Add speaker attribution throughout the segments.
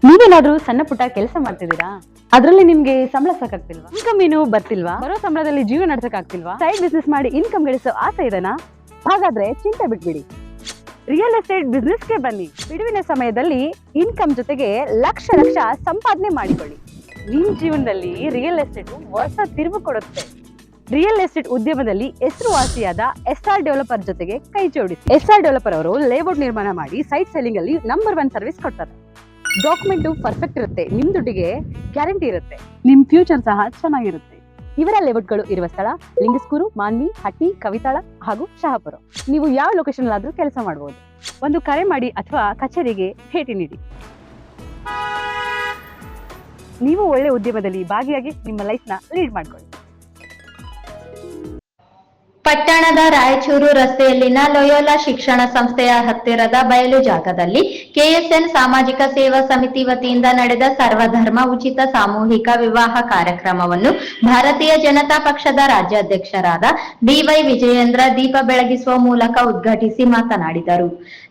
Speaker 1: ನೀವೇನಾದ್ರೂ ಸಣ್ಣ ಪುಟ್ಟ ಕೆಲಸ ಮಾಡ್ತಿದ್ದೀರಾ? ಅದರಲ್ಲಿ ನಿಮ್ಗೆ ಸಂಬಳ ಸಾಕಾಗ್ತಿಲ್ವಾ? ಇನ್ಕಮ್ ಏನು ಬರ್ತಿಲ್ವಾ? ಬರೋ ಸಂಬಳದಲ್ಲಿ ಜೀವನ ನಡೆಸಕ್ ಆಗ್ತಿಲ್ವಾ? ಸೈಡ್ ಬಿಸ್ನೆಸ್ ಮಾಡಿ ಇನ್ಕಮ್ ಗಳಿಸೋ ಆಸೆ ಇದೆನಾ? ಹಾಗಾದ್ರೆ ಚಿಂತೆ ಬಿಟ್ಬಿಡಿ, ರಿಯಲ್ ಎಸ್ಟೇಟ್ ಬಿಸ್ನೆಸ್ಗೆ ಬನ್ನಿ. ಬಿಡುವಿನ ಸಮಯದಲ್ಲಿ ಇನ್ಕಮ್ ಜೊತೆಗೆ ಲಕ್ಷ ಲಕ್ಷ ಸಂಪಾದನೆ ಮಾಡಿಕೊಳ್ಳಿ. ನಿಮ್ ಜೀವನದಲ್ಲಿ ರಿಯಲ್ ಎಸ್ಟೇಟ್ ಹೊಸ ತಿರುವು ಕೊಡುತ್ತೆ. ರಿಯಲ್ ಎಸ್ಟೇಟ್ ಉದ್ಯಮದಲ್ಲಿ ಹೆಸರುವಾಸಿಯಾದ ಎಸ್ಆರ್ ಡೆವಲಪರ್ ಜೊತೆಗೆ ಕೈ ಜೋಡಿಸಿ. ಎಸ್ಆರ್ ಡೆವಲಪರ್ ಅವರು ಲೇಔಟ್ ನಿರ್ಮಾಣ ಮಾಡಿ ಸೈಟ್ ಸೆಲ್ಲಿಂಗ್ ಅಲ್ಲಿ ನಂಬರ್ 1 ಸರ್ವಿಸ್ ಕೊಡ್ತಾರೆ. ಡಾಕ್ಯುಮೆಂಟ್ ಪರ್ಫೆಕ್ಟ್ ಇರುತ್ತೆ, ನಿಮ್ ದುಡ್ಡಿಗೆ ಗ್ಯಾರಂಟಿ ಇರುತ್ತೆ, ನಿಮ್ ಫ್ಯೂಚರ್ ಸಹ ಚೆನ್ನಾಗಿರುತ್ತೆ. ಇವರ ಲೇಔಟ್ಗಳು ಇರುವ ಸ್ಥಳ ಲಿಂಗಸ್ಕೂರು, ಮಾನ್ವಿ, ಹಟ್ಟಿ, ಕವಿತಾಳ ಹಾಗೂ ಶಹಾಪುರ. ನೀವು ಯಾವ ಲೊಕೇಶನ್ ಆದ್ರೂ ಕೆಲಸ ಮಾಡಬಹುದು. ಒಂದು ಕರೆ ಮಾಡಿ ಅಥವಾ ಕಚೇರಿಗೆ ಭೇಟಿ ನೀಡಿ. ನೀವು ಒಳ್ಳೆ ಉದ್ಯಮದಲ್ಲಿ ಭಾಗಿಯಾಗಿ ನಿಮ್ಮ ಲೈಫ್ ನ ಲೀಡ್ ಮಾಡ್ಕೊಳ್ಳಿ.
Speaker 2: ಪಟ್ಟಣದ ರಾಯಚೂರು ರಸ್ತೆಯಲ್ಲಿನ ಲೊಯೋಲಾ ಶಿಕ್ಷಣ ಸಂಸ್ಥೆಯ ಹತ್ತಿರದ ಬಯಲು ಜಾಗದಲ್ಲಿ ಕೆಎಸ್ಎನ್ ಸಾಮಾಜಿಕ ಸೇವಾ ಸಮಿತಿ ವತಿಯಿಂದ ನಡೆದ ಸರ್ವಧರ್ಮ ಉಚಿತ ಸಾಮೂಹಿಕ ವಿವಾಹ ಕಾರ್ಯಕ್ರಮವನ್ನು ಭಾರತೀಯ ಜನತಾ ಪಕ್ಷದ ರಾಜ್ಯಾಧ್ಯಕ್ಷರಾದ ಬಿವೈ ವಿಜಯೇಂದ್ರ ದೀಪ ಬೆಳಗಿಸುವ ಮೂಲಕ ಉದ್ಘಾಟಿಸಿ ಮಾತನಾಡಿದರು.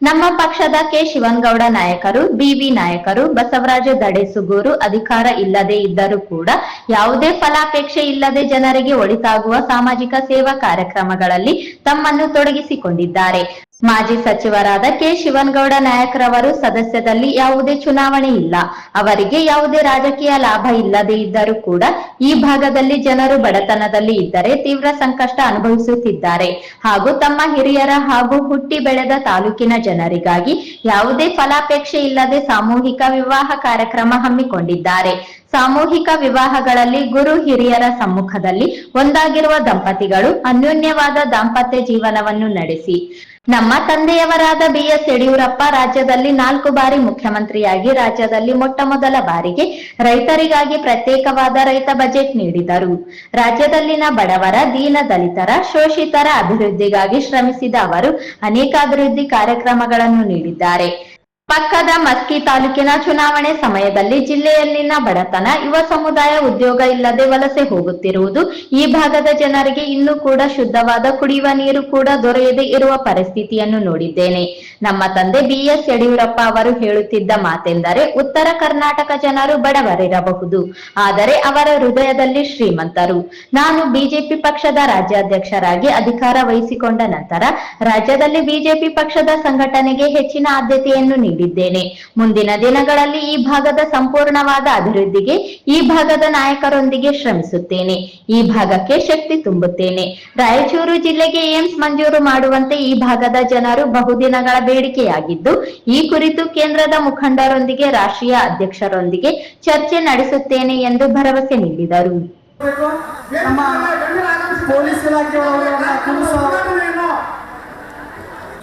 Speaker 2: ನಮ್ಮ ಪಕ್ಷದ ಕೆ ಶಿವನಗೌಡ ನಾಯಕರು, ಬಿವಿ ನಾಯಕರು, ಬಸವರಾಜ ದಡೇಸುಗೂರು ಅಧಿಕಾರ ಇಲ್ಲದೆ ಇದ್ದರೂ ಕೂಡ ಯಾವುದೇ ಫಲಾಪೇಕ್ಷೆ ಇಲ್ಲದೆ ಜನರಿಗೆ ಒಳಿತಾಗುವ ಸಾಮಾಜಿಕ ಸೇವಾ ಕಾರ್ಯಕ್ರಮಗಳಲ್ಲಿ ತಮ್ಮನ್ನು ತೊಡಗಿಸಿಕೊಂಡಿದ್ದಾರೆ. ಮಾಜಿ ಸಚಿವರಾದ ಕೆ ಶಿವನಗೌಡ ನಾಯಕರವರು ಸದಸ್ಯದಲ್ಲಿ ಯಾವುದೇ ಚುನಾವಣೆ ಇಲ್ಲ, ಅವರಿಗೆ ಯಾವುದೇ ರಾಜಕೀಯ ಲಾಭ ಇಲ್ಲದೆ ಇದ್ದರೂ ಕೂಡ ಈ ಭಾಗದಲ್ಲಿ ಜನರು ಬಡತನದಲ್ಲಿ ಇದ್ದರೆ ತೀವ್ರ ಸಂಕಷ್ಟ ಅನುಭವಿಸುತ್ತಿದ್ದಾರೆ ಹಾಗೂ ತಮ್ಮ ಹಿರಿಯರ ಹಾಗೂ ಹುಟ್ಟಿ ಬೆಳೆದ ತಾಲೂಕಿನ ಜನರಿಗಾಗಿ ಯಾವುದೇ ಫಲಾಪೇಕ್ಷೆ ಇಲ್ಲದೆ ಸಾಮೂಹಿಕ ವಿವಾಹ ಕಾರ್ಯಕ್ರಮ ಹಮ್ಮಿಕೊಂಡಿದ್ದಾರೆ. ಸಾಮೂಹಿಕ ವಿವಾಹಗಳಲ್ಲಿ ಗುರು ಹಿರಿಯರ ಸಮ್ಮುಖದಲ್ಲಿ ಒಂದಾಗಿರುವ ದಂಪತಿಗಳು ಅನ್ಯೋನ್ಯವಾದ ದಾಂಪತ್ಯ ಜೀವನವನ್ನು ನಡೆಸಿ ನಮ್ಮ ತಂದೆಯವರಾದ ಬಿಎಸ್ ಯಡಿಯೂರಪ್ಪ ರಾಜ್ಯದಲ್ಲಿ 4 ಬಾರಿ ಮುಖ್ಯಮಂತ್ರಿಯಾಗಿ ರಾಜ್ಯದಲ್ಲಿ ಮೊಟ್ಟಮೊದಲ ಬಾರಿಗೆ ರೈತರಿಗಾಗಿ ಪ್ರತ್ಯೇಕವಾದ ರೈತ ಬಜೆಟ್ ನೀಡಿದರು. ರಾಜ್ಯದಲ್ಲಿನ ಬಡವರ, ದೀನ ದಲಿತರ, ಶೋಷಿತರ ಅಭಿವೃದ್ಧಿಗಾಗಿ ಶ್ರಮಿಸಿದ ಅವರು ಅನೇಕ ಅಭಿವೃದ್ಧಿ ಕಾರ್ಯಕ್ರಮಗಳನ್ನು ನೀಡಿದ್ದಾರೆ. ಪಕ್ಕದ ಮಸ್ಕಿ ತಾಲೂಕಿನ ಚುನಾವಣೆ ಸಮಯದಲ್ಲಿ ಜಿಲ್ಲೆಯಲ್ಲಿನ ಬಡತನ, ಯುವ ಸಮುದಾಯ ಉದ್ಯೋಗ ಇಲ್ಲದೆ ವಲಸೆ ಹೋಗುತ್ತಿರುವುದು, ಈ ಭಾಗದ ಜನರಿಗೆ ಇನ್ನೂ ಕೂಡ ಶುದ್ಧವಾದ ಕುಡಿಯುವ ನೀರು ಕೂಡ ದೊರೆಯದೇ ಇರುವ ಪರಿಸ್ಥಿತಿಯನ್ನು ನೋಡಿದ್ದೇನೆ. ನಮ್ಮ ತಂದೆ ಬಿಎಸ್ ಯಡಿಯೂರಪ್ಪ ಅವರು ಹೇಳುತ್ತಿದ್ದ ಮಾತೆಂದರೆ, ಉತ್ತರ ಕರ್ನಾಟಕ ಜನರು ಬಡವರಿರಬಹುದು, ಆದರೆ ಅವರ ಹೃದಯದಲ್ಲಿ ಶ್ರೀಮಂತರು. ನಾನು ಬಿಜೆಪಿ ಪಕ್ಷದ ರಾಜ್ಯಾಧ್ಯಕ್ಷರಾಗಿ ಅಧಿಕಾರ ವಹಿಸಿಕೊಂಡ ನಂತರ ರಾಜ್ಯದಲ್ಲಿ ಬಿಜೆಪಿ ಪಕ್ಷದ ಸಂಘಟನೆಗೆ ಹೆಚ್ಚಿನ ಆದ್ಯತೆಯನ್ನು ನೀಡಿದ್ದೇನೆ. ಮುಂದಿನ ದಿನಗಳಲ್ಲಿ ಈ ಭಾಗದ ಸಂಪೂರ್ಣವಾದ ಅಭಿವೃದ್ಧಿಗೆ ಈ ಭಾಗದ ನಾಯಕರೊಂದಿಗೆ ಶ್ರಮಿಸುತ್ತೇನೆ. ಈ ಭಾಗಕ್ಕೆ ಶಕ್ತಿ ತುಂಬುತ್ತೇನೆ. ರಾಯಚೂರು ಜಿಲ್ಲೆಗೆ ಏಮ್ಸ್ ಮಂಜೂರು ಮಾಡುವಂತೆ ಈ ಭಾಗದ ಜನರು ಬಹುದಿನಗಳ ಬೇಡಿಕೆಯಾಗಿದ್ದು, ಈ ಕುರಿತು ಕೇಂದ್ರದ ಮುಖಂಡರೊಂದಿಗೆ, ರಾಷ್ಟ್ರೀಯ ಅಧ್ಯಕ್ಷರೊಂದಿಗೆ ಚರ್ಚೆ ನಡೆಸುತ್ತೇನೆ ಎಂದು ಭರವಸೆ ನೀಡಿದರು.
Speaker 3: ಪೊಲೀಸ್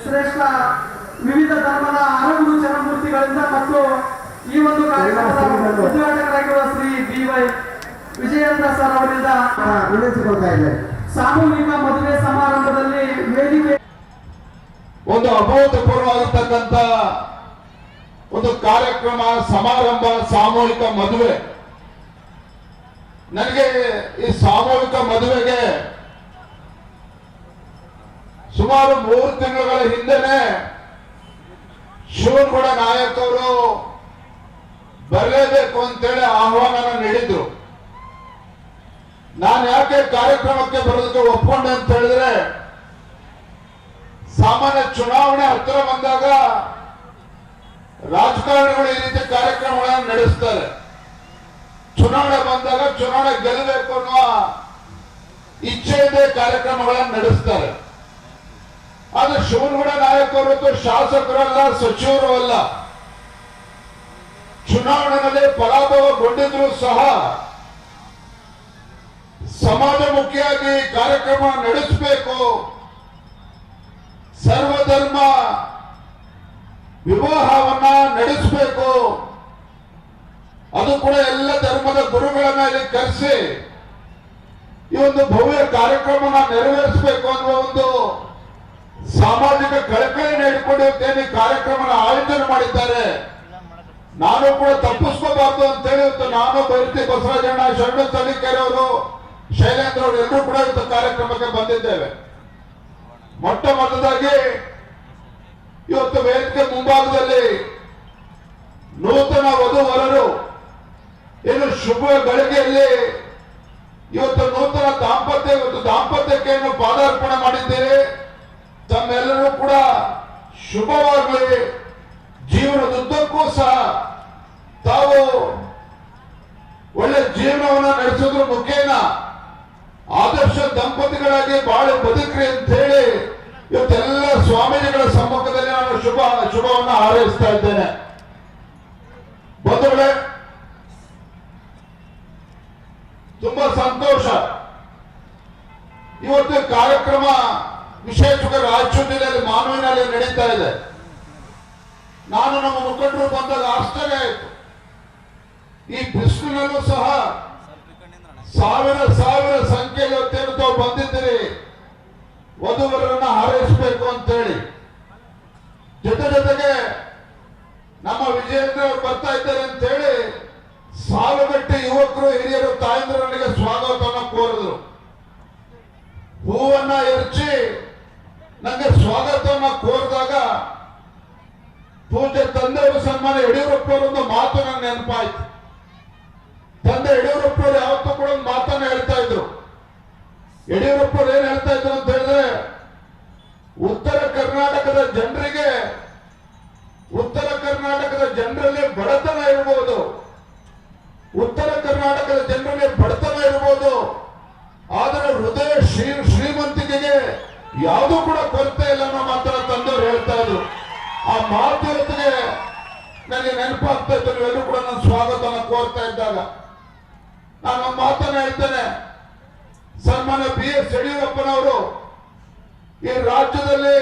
Speaker 3: ಶ್ರೇಷ್ಠ ವಿವಿಧ ಧರ್ಮದ ಹಲವು ಜನಮೂರ್ತಿಗಳಿಂದ ಮತ್ತು ಈ ಒಂದು ಕಾರ್ಯಕ್ರಮದ ಉದ್ಘಾಟಕರಾಗಿರುವ ಶ್ರೀ ಬಿವೈ ವಿಜಯೇಂದ್ರ ಸರ್ ಅವರಿಂದ ವಿನಂತಿಸಿಕೊಳ್ತಾ ಇದೆ. ಸಾಮೂಹಿಕ ಮದುವೆ ಸಮಾರಂಭದಲ್ಲಿ ವೇದಿಕೆ
Speaker 4: ಒಂದು ಅಭೂತಪೂರ್ವವಾಗಿರ್ತಕ್ಕಂಥ ಒಂದು ಕಾರ್ಯಕ್ರಮ, ಸಮಾರಂಭ, ಸಾಮೂಹಿಕ ಮದುವೆ. ನನಗೆ ಈ ಸಾಮೂಹಿಕ ಮದುವೆಗೆ ಸುಮಾರು 3 ತಿಂಗಳ ಹಿಂದೆನೆ ಶಿವನಗೌಡ ನಾಯಕರು ಬರಲೇಬೇಕು ಅಂತೇಳಿ ಆಹ್ವಾನ ನೀಡಿದ್ರು. ನಾನು ಯಾಕೆ ಕಾರ್ಯಕ್ರಮಕ್ಕೆ ಬರೋದಕ್ಕೆ ಒಪ್ಕೊಂಡೆ ಅಂತ ಹೇಳಿದ್ರೆ, ಸಾಮಾನ್ಯ ಚುನಾವಣೆ ಹತ್ತಿರ ಬಂದಾಗ ರಾಜಕಾರಣಿಗಳು ಈ ರೀತಿ ಕಾರ್ಯಕ್ರಮಗಳನ್ನು ನಡೆಸ್ತಾರೆ. ಚುನಾವಣೆ ಬಂದಾಗ ಚುನಾವಣೆ ಗೆಲ್ಲಬೇಕು ಅನ್ನುವ ಇಚ್ಛೆಯಿಂದ ಕಾರ್ಯಕ್ರಮಗಳನ್ನು ನಡೆಸ್ತಾರೆ. ಆದ್ರೆ ಶಿವನಗೌಡ ನಾಯಕರು ಶಾಸಕರಲ್ಲ, ಸಚಿವರು ಅಲ್ಲ. ಚುನಾವಣೆಯಲ್ಲಿ ಪರಾಭವಗೊಂಡಿದ್ರು ಸಹ ಸಮಾಜಮುಖಿಯಾಗಿ ಕಾರ್ಯಕ್ರಮ ನಡೆಸಬೇಕು, ಸರ್ವಧರ್ಮ ವಿವಾಹವನ್ನ ನಡೆಸಬೇಕು, ಅದು ಕೂಡ ಎಲ್ಲ ಧರ್ಮದ ಗುರುಗಳನ್ನ ಇಲ್ಲಿ ಕರೆಸಿ ಈ ಒಂದು ಭವ್ಯ ಕಾರ್ಯಕ್ರಮನ ನೆರವೇರಿಸಬೇಕು ಅನ್ನುವ ಒಂದು ಸಾಮಾಜಿಕ ಕಳಕಳಿಯನ್ನು ಇಟ್ಕೊಂಡಿರ್ತೇನೆ ಕಾರ್ಯಕ್ರಮನ ಆಯೋಜನೆ ಮಾಡಿದ್ದಾರೆ. ನಾನು ಕೂಡ ತಪ್ಪಿಸ್ಕೋಬಾರ್ದು ಅಂತೇಳಿ ನಾನು ಬೈರತಿ ಬಸವರಾಜಣ್ಣ, ಶರಣ ತಳಿಕೆರೆ ಅವರು, ಶೈಲೇಂದ್ರ ಅವರು ಎಲ್ಲರೂ ಕೂಡ ಇವತ್ತು ಕಾರ್ಯಕ್ರಮಕ್ಕೆ ಬಂದಿದ್ದೇವೆ. ಮೊಟ್ಟ ಮೊದಲಾಗಿ ಇವತ್ತು ವೇದಿಕೆ ಮುಂಭಾಗದಲ್ಲಿ ನೂತನ ವಧುವರರು ಏನು ಶುಭ ಗಳಿಗೆಯಲ್ಲಿ ಇವತ್ತು ನೂತನ ದಾಂಪತ್ಯಕ್ಕೆ ಏನು ಪಾದಾರ್ಪಣೆ ಮಾಡಿದ್ದೀರಿ. ತಮ್ಮೆಲ್ಲರೂ ಕೂಡ ಶುಭವಾಗಲಿ. ಜೀವನದುದ್ದಕ್ಕೂ ಸಹ ತಾವು ಒಳ್ಳೆ ಜೀವನವನ್ನು ನಡೆಸೋದ್ರ ಮುಖೇನ ಆದರ್ಶ ದಂಪತಿಗಳಾಗಿ ಬಾಳೆ ಬದುಕ್ರಿ ಅಂತ ಹೇಳಿ ಇವತ್ತೆಲ್ಲ ಸ್ವಾಮೀಜಿಗಳ ಸಮ್ಮುಖದಲ್ಲಿ ನಾನು ಶುಭವನ್ನು ಹಾರೈಸ್ತಾ ಇದ್ದೇನೆ. ಬಂಧುಗಳೇ, ತುಂಬಾ ಸಂತೋಷ. ಇವತ್ತು ಕಾರ್ಯಕ್ರಮ ವಿಶೇಷವಾಗಿ ರಾಯಚೂರು ಜಿಲ್ಲೆಯಲ್ಲಿ ಮಾನವಿನಲ್ಲಿ ನಡೀತಾ ಇದೆ. ನಾನು ನಮ್ಮ ಮುಖಂಡರು ಬಂದಾಗ ಆಶ್ಚರ್ಯ ಆಯಿತು. ಈ ಬಿಸಿಲಿನಲ್ಲೂ ಸಹ ಸಾವಿರ ಸಂಖ್ಯೆಯಲ್ಲಿ ಇವತ್ತೇನು ತಾವು ಬಂದಿದ್ದೀರಿ ವಧುವರನ್ನ ಹಾರೈಸಬೇಕು ಅಂತ ಹೇಳಿ. ಜೊತೆಗೆ ನಮ್ಮ ವಿಜಯೇಂದ್ರ ಅವರು ಬರ್ತಾ ಇದ್ದಾರೆ ಅಂತ ಹೇಳಿ ಸಾಲುಗಟ್ಟಿ ಯುವಕರು ಹಿರಿಯರು ತಾಯಂದಿರು ನನಗೆ ಸ್ವಾಗತವನ್ನು ಕೋರಿದ್ರು. ಹೂವನ್ನ ಎರಚಿ ನನಗೆ ಸ್ವಾಗತವನ್ನ ಕೋರಿದಾಗ ಪೂಜ್ಯ ತಂದೆಯವರು ಸನ್ಮಾನ್ಯ ಯಡಿಯೂರಪ್ಪನವರೊಂದು ಮಾತು ನನಗೆ ನೆನಪಾಯ್ತು. ತಂದೆ ಯಡಿಯೂರಪ್ಪನವರು ಯಾವತ್ತೂ ಕೂಡ ಒಂದು ಮಾತನ್ನ ಹೇಳ್ತಾ ಇದ್ರು. ಯಡಿಯೂರಪ್ಪರು ಏನ್ ಹೇಳ್ತಾ ಇದ್ರು ಅಂತ ಹೇಳಿದ್ರೆ, ಉತ್ತರ ಕರ್ನಾಟಕದ ಜನರಲ್ಲಿ ಬಡತನ ಇರಬಹುದು, ಉತ್ತರ ಕರ್ನಾಟಕದ ಜನರಲ್ಲಿ ಬಡತನ ಇರಬಹುದು, ಆದರೆ ಹೃದಯ ಶ್ರೀಮಂತಿಕೆಗೆ ಯಾವುದೂ ಕೂಡ ಕೊರತೆ ಇಲ್ಲ ಅನ್ನೋ ಮಾತನ್ನ ತಂದೆಯವರು ಹೇಳ್ತಾ ಇದ್ರು. ಆ ಮಾತು ಜೊತೆಗೆ ನನಗೆ ನೆನಪಾಗ್ತಾ ಇತ್ತು. ನೀವೆಲ್ಲರೂ ಕೂಡ ನನ್ನ ಸ್ವಾಗತವನ್ನು ಕೋರ್ತಾ ಇದ್ದಾಗ ನಾನು ಒಂದು ಮಾತನ್ನ ಹೇಳ್ತೇನೆ. ಸನ್ಮಾನ್ಯ BS ಯಡಿಯೂರಪ್ಪನವರು ಈ ರಾಜ್ಯದಲ್ಲಿ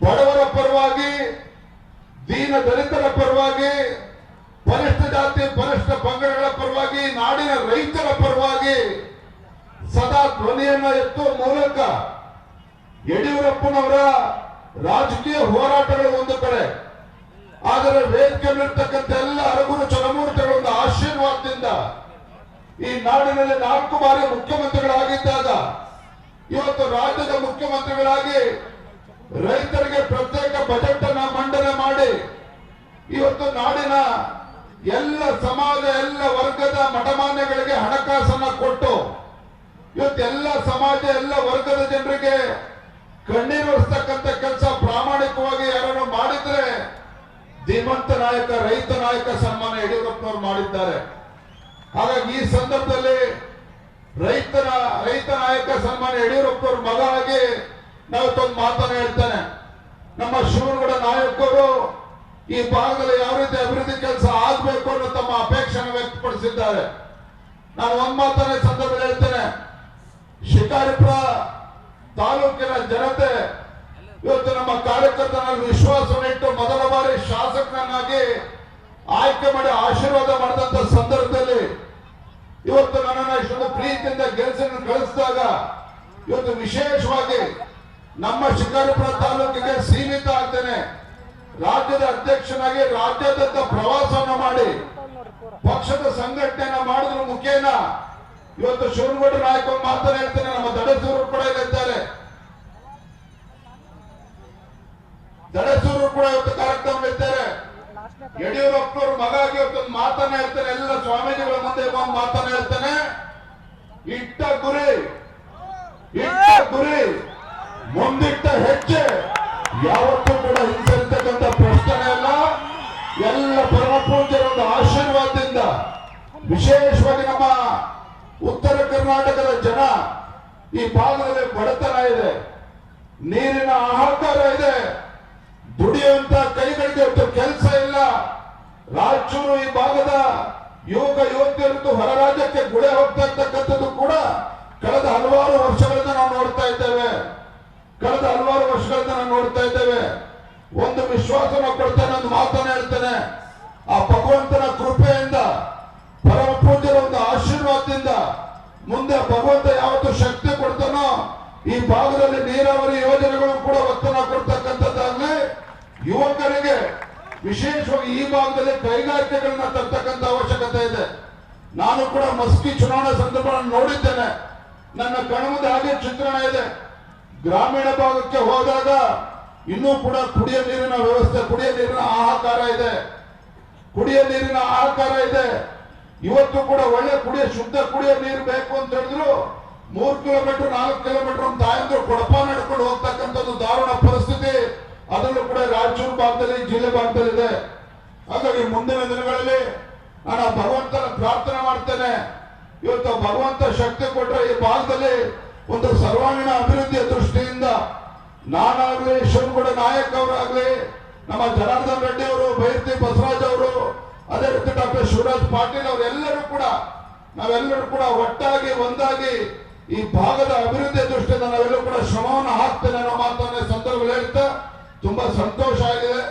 Speaker 4: ಬಡವರ ಪರವಾಗಿ, ದೀನ ದಲಿತರ ಪರವಾಗಿ, ಪರಿಷ್ಠ ಜಾತಿ ಪರಿಷ್ಠ ಪಂಗಡಗಳ ಪರವಾಗಿ, ನಾಡಿನ ರೈತರ ಪರವಾಗಿ ಸದಾ ಧ್ವನಿಯನ್ನ ಎತ್ತುವ ಮೂಲಕ ಯಡಿಯೂರಪ್ಪನವರ ರಾಜಕೀಯ ಹೋರಾಟಗಳು ಒಂದು ಕಡೆ, ಆದರೆ ವೇದಿಕೆಯಲ್ಲಿರ್ತಕ್ಕಂಥ ಎಲ್ಲ ಅರಗುರು ಚಲಮೂರ್ತಿಗಳ ಒಂದು ಆಶೀರ್ವಾದದಿಂದ ಈ ನಾಡಿನಲ್ಲಿ 4 ಬಾರಿ ಮುಖ್ಯಮಂತ್ರಿಗಳಾಗಿದ್ದಾಗ ಇವತ್ತು ರಾಜ್ಯದ ಮುಖ್ಯಮಂತ್ರಿಗಳಾಗಿ ರೈತರಿಗೆ ಪ್ರತ್ಯೇಕ ಬಜೆಟ್ ಅನ್ನ ಮಂಡನೆ ಮಾಡಿ ಇವತ್ತು ನಾಡಿನ ಎಲ್ಲ ಸಮಾಜ, ಎಲ್ಲ ವರ್ಗದ ಮಠಮಾನ್ಯಗಳಿಗೆ ಹಣಕಾಸನ್ನ ಕೊಟ್ಟು ಇವತ್ತೆಲ್ಲ ಸಮಾಜ, ಎಲ್ಲ ವರ್ಗದ ಜನರಿಗೆ ಕಣ್ಣೀರು ಒರೆಸ್ತಕ್ಕಂಥ ಕೆಲಸ ಪ್ರಾಮಾಣಿಕವಾಗಿ ಯಾರನ್ನು ಮಾಡಿದ್ರೆ ಧೀಮಂತ ನಾಯಕ, ರೈತ ನಾಯಕ ಸನ್ಮಾನ್ಯ ಯಡಿಯೂರಪ್ಪನವರು ಮಾಡಿದ್ದಾರೆ. ಹಾಗಾಗಿ ಈ ಸಂದರ್ಭದಲ್ಲಿ ರೈತ ನಾಯಕ ಸನ್ಮಾನ್ಯ ಯಡಿಯೂರಪ್ಪನವ್ರ ಮಗ ಆಗಿ ನಾವತ್ತೊಂದು ಮಾತನ್ನು ಹೇಳ್ತೇನೆ. ನಮ್ಮ ಶಿವನಗೌಡ ನಾಯಕರು ಈ ಭಾಗದಲ್ಲಿ ಯಾವ ರೀತಿ ಅಭಿವೃದ್ಧಿ ಕೆಲಸ ಆಗ್ಬೇಕು ಅನ್ನೋ ತಮ್ಮ ಅಪೇಕ್ಷೆಯನ್ನು ವ್ಯಕ್ತಪಡಿಸಿದ್ದಾರೆ. ನಾನು ಒಂದ್ ಮಾತನ್ನ ಸಂದರ್ಭದಲ್ಲಿ ಹೇಳ್ತೇನೆ. ಶಿಕಾರಿಪುರ ತಾಲೂಕಿನ ಜನತೆ ಇವತ್ತು ನಮ್ಮ ಕಾರ್ಯಕರ್ತನಲ್ಲಿ ವಿಶ್ವಾಸವನ್ನಿಟ್ಟು ಮೊದಲ ಬಾರಿ ಶಾಸಕನನ್ನಾಗಿ ಆಯ್ಕೆ ಮಾಡಿ ಆಶೀರ್ವಾದ ಮಾಡಿದಂತ ಸಂದರ್ಭದಲ್ಲಿ ಇವತ್ತು ನನ್ನನ್ನು ಇಷ್ಟೊಂದು ಪ್ರೀತಿಯಿಂದ ಕಳಿಸಿದಾಗ ಇವತ್ತು ವಿಶೇಷವಾಗಿ ನಮ್ಮ ಶಿಕಾರಿಪುರ ತಾಲೂಕಿಗೆ ಸೀಮಿತ ಆಗ್ತೇನೆ. ರಾಜ್ಯದ ಅಧ್ಯಕ್ಷನಾಗಿ ರಾಜ್ಯಾದ್ಯಂತ ಪ್ರವಾಸವನ್ನು ಮಾಡಿ ಪಕ್ಷದ ಸಂಘಟನೆಯನ್ನ ಮಾಡೋದ್ರ ಮುಖೇನ ಇವತ್ತು ಶಿವನಗೌಡ ನಾಯಕ ಮಾತನ್ನ ಹೇಳ್ತೇನೆ. ನಮ್ಮ ದಡಸೂರು ಕೂಡ ಇಲ್ಲಿದ್ದಾರೆ. ದಡಸೂರು ಕೂಡ ಇವತ್ತು ಕಾರ್ಯಕ್ರಮ ಇದ್ದಾರೆ. ಯಡಿಯೂರಪ್ಪನವ್ರ ಮಗ ಆಗಿ ಇವತ್ತೊಂದು ಮಾತನ್ನ ಹೇಳ್ತೇನೆ. ಎಲ್ಲ ಸ್ವಾಮೀಜಿಗಳ ಮುಂದೆ ಒಂದು ಮಾತನ್ನ ಹೇಳ್ತೇನೆ. ಇಟ್ಟ ಗುರಿ ಮುಂದಿಟ್ಟ ಹೆಜ್ಜೆ ಯಾವತ್ತೂ ಕೂಡ ಹಿಂಸರಿತಕ್ಕಂಥ ಪ್ರಶ್ನೆ ಅಲ್ಲ. ಎಲ್ಲ ಪರಮಪೂಜ್ಯರ ಒಂದು ಆಶೀರ್ವಾದದಿಂದ ವಿಶೇಷವಾಗಿ ನಮ್ಮ ಉತ್ತರ ಕರ್ನಾಟಕದ ಜನ ಈ ಭಾಗದಲ್ಲಿ ಬಡತನ ಇದೆ, ನೀರಿನ ಹಾಹಾಕಾರ ಇದೆ, ದುಡಿಯುವಂತ ಕೈಗಳಿಗೆ ಇವತ್ತು ಕೆಲಸ ಇಲ್ಲ. ರಾಯಚೂರು ಈ ಭಾಗದ ಯುವತಿಯರು ಹೊರ ರಾಜ್ಯಕ್ಕೆ ಗುಳೆ ಹೋಗ್ತಾ ಇರ್ತಕ್ಕಂಥದ್ದು ಕೂಡ ಕಳೆದ ಹಲವಾರು ವರ್ಷಗಳಿಂದ ನಾವು ನೋಡ್ತಾ ಇದ್ದೇವೆ. ಒಂದು ವಿಶ್ವಾಸನ ಕೊಡ್ತೇನೆ, ಒಂದು ಮಾತನ್ನ ಹೇಳ್ತೇನೆ. ಆ ಭಗವಂತನ ಕೃಪೆಯಿಂದ, ಪರಮ ಪೂಜ್ಯರ ಒಂದು ಆಶೀರ್ವಾದದಿಂದ ಮುಂದೆ ಭಗವಂತ ಯಾವತ್ತು ಶಕ್ತಿ ಕೊಡ್ತಾನೋ ಈ ಭಾಗದಲ್ಲಿ ನೀರಾವರಿ ಯೋಜನೆಗಳು ಕೂಡ ಒತ್ತನ್ನು ಕೊಡ್ತಕ್ಕಂಥದ್ದಾಗಲಿ, ಯುವಕರಿಗೆ ವಿಶೇಷವಾಗಿ ಈ ಭಾಗದಲ್ಲಿ ಕೈಗಾರಿಕೆಗಳನ್ನ ತರ್ತಕ್ಕಂಥ ಅವಶ್ಯಕತೆ ಇದೆ. ನಾನು ಕೂಡ ಮಸ್ಕಿ ಚುನಾವಣಾ ಸಂದರ್ಭವನ್ನು ನೋಡಿದ್ದೇನೆ. ನನ್ನ ಕಣ್ಮುಂದೆ ಹಾಗೆ ಚಿತ್ರಣ ಇದೆ. ಗ್ರಾಮೀಣ ಭಾಗಕ್ಕೆ ಹೋದಾಗ ಇನ್ನೂ ಕೂಡ ಕುಡಿಯ ನೀರಿನ ವ್ಯವಸ್ಥೆ, ಕುಡಿಯ ನೀರಿನ ಹಾಹಾಕಾರ ಇದೆ. ಕುಡಿಯ ನೀರಿನ ಇವತ್ತು ಕೂಡ ಒಳ್ಳೆ ಶುದ್ಧ ಕುಡಿಯೋ ನೀರು ಬೇಕು ಅಂತ ಹೇಳಿದ್ರು 3 ಕಿಲೋಮೀಟರ್ 4 ಕಿಲೋಮೀಟರ್ ತಾಯಂದ್ರು ಕೊಡಪ ನಡ್ಕೊಂಡು ಹೋಗ್ತಕ್ಕಂಥದ್ದು ದಾರುಣ ಪರಿಸ್ಥಿತಿ ಅದರಲ್ಲೂ ಕೂಡ ರಾಯಚೂರು ಭಾಗದಲ್ಲಿ ಜಿಲ್ಲೆ ಭಾಗದಲ್ಲಿ ಇದೆ. ಹಾಗಾಗಿ ಮುಂದಿನ ದಿನಗಳಲ್ಲಿ ನಾನು ಭಗವಂತನ ಪ್ರಾರ್ಥನೆ ಮಾಡ್ತೇನೆ. ಇವತ್ತು ಭಗವಂತ ಶಕ್ತಿ ಕೊಟ್ಟರೆ ಈ ಭಾಗದಲ್ಲಿ ಒಂದು ಸರ್ವಾಂಗೀಣ ಅಭಿವೃದ್ಧಿಯ ದೃಷ್ಟಿಯಿಂದ ನಾನಾಗ್ಲಿ, ಶಿವನಗೌಡ ನಾಯಕ್ ಅವರಾಗ್ಲಿ, ನಮ್ಮ ಜನಾರ್ದನ್ ರೆಡ್ಡಿ ಅವರು, ಬೈರ್ತಿ ಬಸವರಾಜ್ ಅವರು, ಅದೇ ರೀತಿ ಡಾಕ್ಟರ್ ಶಿವರಾಜ್ ಪಾಟೀಲ್ ಅವರೆಲ್ಲರೂ ನಾವೆಲ್ಲರೂ ಕೂಡ ಒಟ್ಟಾಗಿ ಒಂದಾಗಿ ಈ ಭಾಗದ ಅಭಿವೃದ್ಧಿಯ ದೃಷ್ಟಿಯಿಂದ ನಾವೆಲ್ಲರೂ ಕೂಡ ಶ್ರಮವನ್ನು ಹಾಕ್ತೇನೆ ಅನ್ನೋ ಮಾತನ್ನ ಸಂದರ್ಭದಲ್ಲಿ ಹೇಳ್ತಾ ತುಂಬಾ ಸಂತೋಷ ಆಗಿದೆ.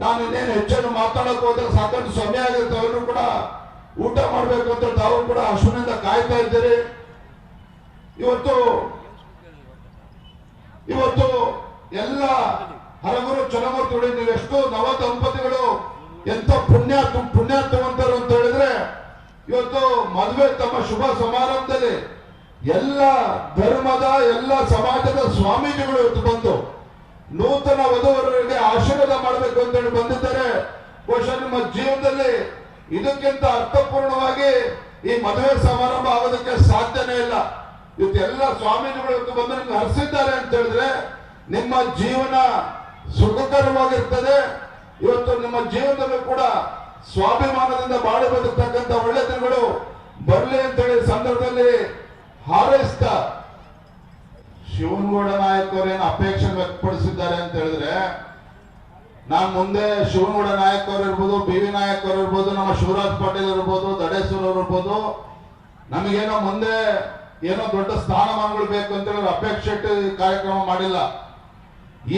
Speaker 4: ನಾನು ಇನ್ನೇನು ಹೆಚ್ಚನ್ನು ಮಾತಾಡೋಕೆ ಹೋದ್ರೆ ಸಾಕಷ್ಟು ಸಮಯ ಆಗಿರುತ್ತೆ. ಅವರೂ ಕೂಡ ಊಟ ಮಾಡಬೇಕು ಅಂತ ತಾವು ಕೂಡ ಹಸುವಿನಿಂದ ಕಾಯ್ತಾ ಇದ್ದೀರಿ. ಇವತ್ತು ಎಲ್ಲ ಹರಗುರು ಚನ್ನಮೂರ್ತಿಗಳು ನೀವೆಷ್ಟು ನವ ದಂಪತಿಗಳು ಎಂತ ಪುಣ್ಯಾತ್ಮವಂತರು ಅಂತ ಹೇಳಿದ್ರೆ ಇವತ್ತು ಮದುವೆ ತಮ್ಮ ಶುಭ ಸಮಾರಂಭದಲ್ಲಿ ಎಲ್ಲ ಧರ್ಮದ ಎಲ್ಲ ಸಮಾಜದ ಸ್ವಾಮೀಜಿಗಳು ಇವತ್ತು ಬಂದು ನೂತನ ವಧುವರರಿಗೆ ಆಶೀರ್ವಾದ ಮಾಡಬೇಕು ಅಂತ ಹೇಳಿ ಬಂದಿದ್ದಾರೆ. ಬಹುಶಃ ನಿಮ್ಮ ಜೀವನದಲ್ಲಿ ಇದಕ್ಕಿಂತ ಅರ್ಥಪೂರ್ಣವಾಗಿ ಈ ಮದುವೆ ಸಮಾರಂಭ ಆಗೋದಕ್ಕೆ ಸಾಧ್ಯನೇ ಇಲ್ಲ. ಇವತ್ತು ಎಲ್ಲ ಸ್ವಾಮೀಜಿಗಳು ಇವತ್ತು ಬಂದು ನಿಮ್ಗೆ ಹರಿಸಿದ್ದಾರೆ ಅಂತ ಹೇಳಿದ್ರೆ ನಿಮ್ಮ ಜೀವನ ಸುಖಕರವಾಗಿರ್ತದೆ. ಇವತ್ತು ನಿಮ್ಮ ಜೀವನದಲ್ಲೂ ಕೂಡ ಸ್ವಾಭಿಮಾನದಿಂದ ಬಾಳಿ ಬದುಕ್ತಕ್ಕಂಥ ಒಳ್ಳೆ ದಿನಗಳು ಬರಲಿ ಅಂತೇಳಿ ಸಂದರ್ಭದಲ್ಲಿ ಹಾರೈಸ್ತಾ ಶಿವನಗೌಡ ನಾಯಕ್ ಅವರೇನು ಅಪೇಕ್ಷೆ ವ್ಯಕ್ತಪಡಿಸಿದ್ದಾರೆ ಅಂತ ಹೇಳಿದ್ರೆ ನಾನು ಮುಂದೆ ಶಿವನಗೌಡ ನಾಯಕ್ ಅವರು ಇರ್ಬೋದು, BV ನಾಯಕ್ ಅವರು ಇರ್ಬೋದು, ನಮ್ಮ ಶಿವರಾಜ್ ಪಾಟೀಲ್ ಇರ್ಬೋದು, ದಡೇಶ್ವರ್ ಅವರು ಇರ್ಬೋದು, ನಮಗೇನೋ ಮುಂದೆ ಏನೋ ದೊಡ್ಡ ಸ್ಥಾನಮಾನಗಳು ಬೇಕು ಅಂತೇಳಿ ಅಪೇಕ್ಷೆ ಕಾರ್ಯಕ್ರಮ ಮಾಡಿಲ್ಲ.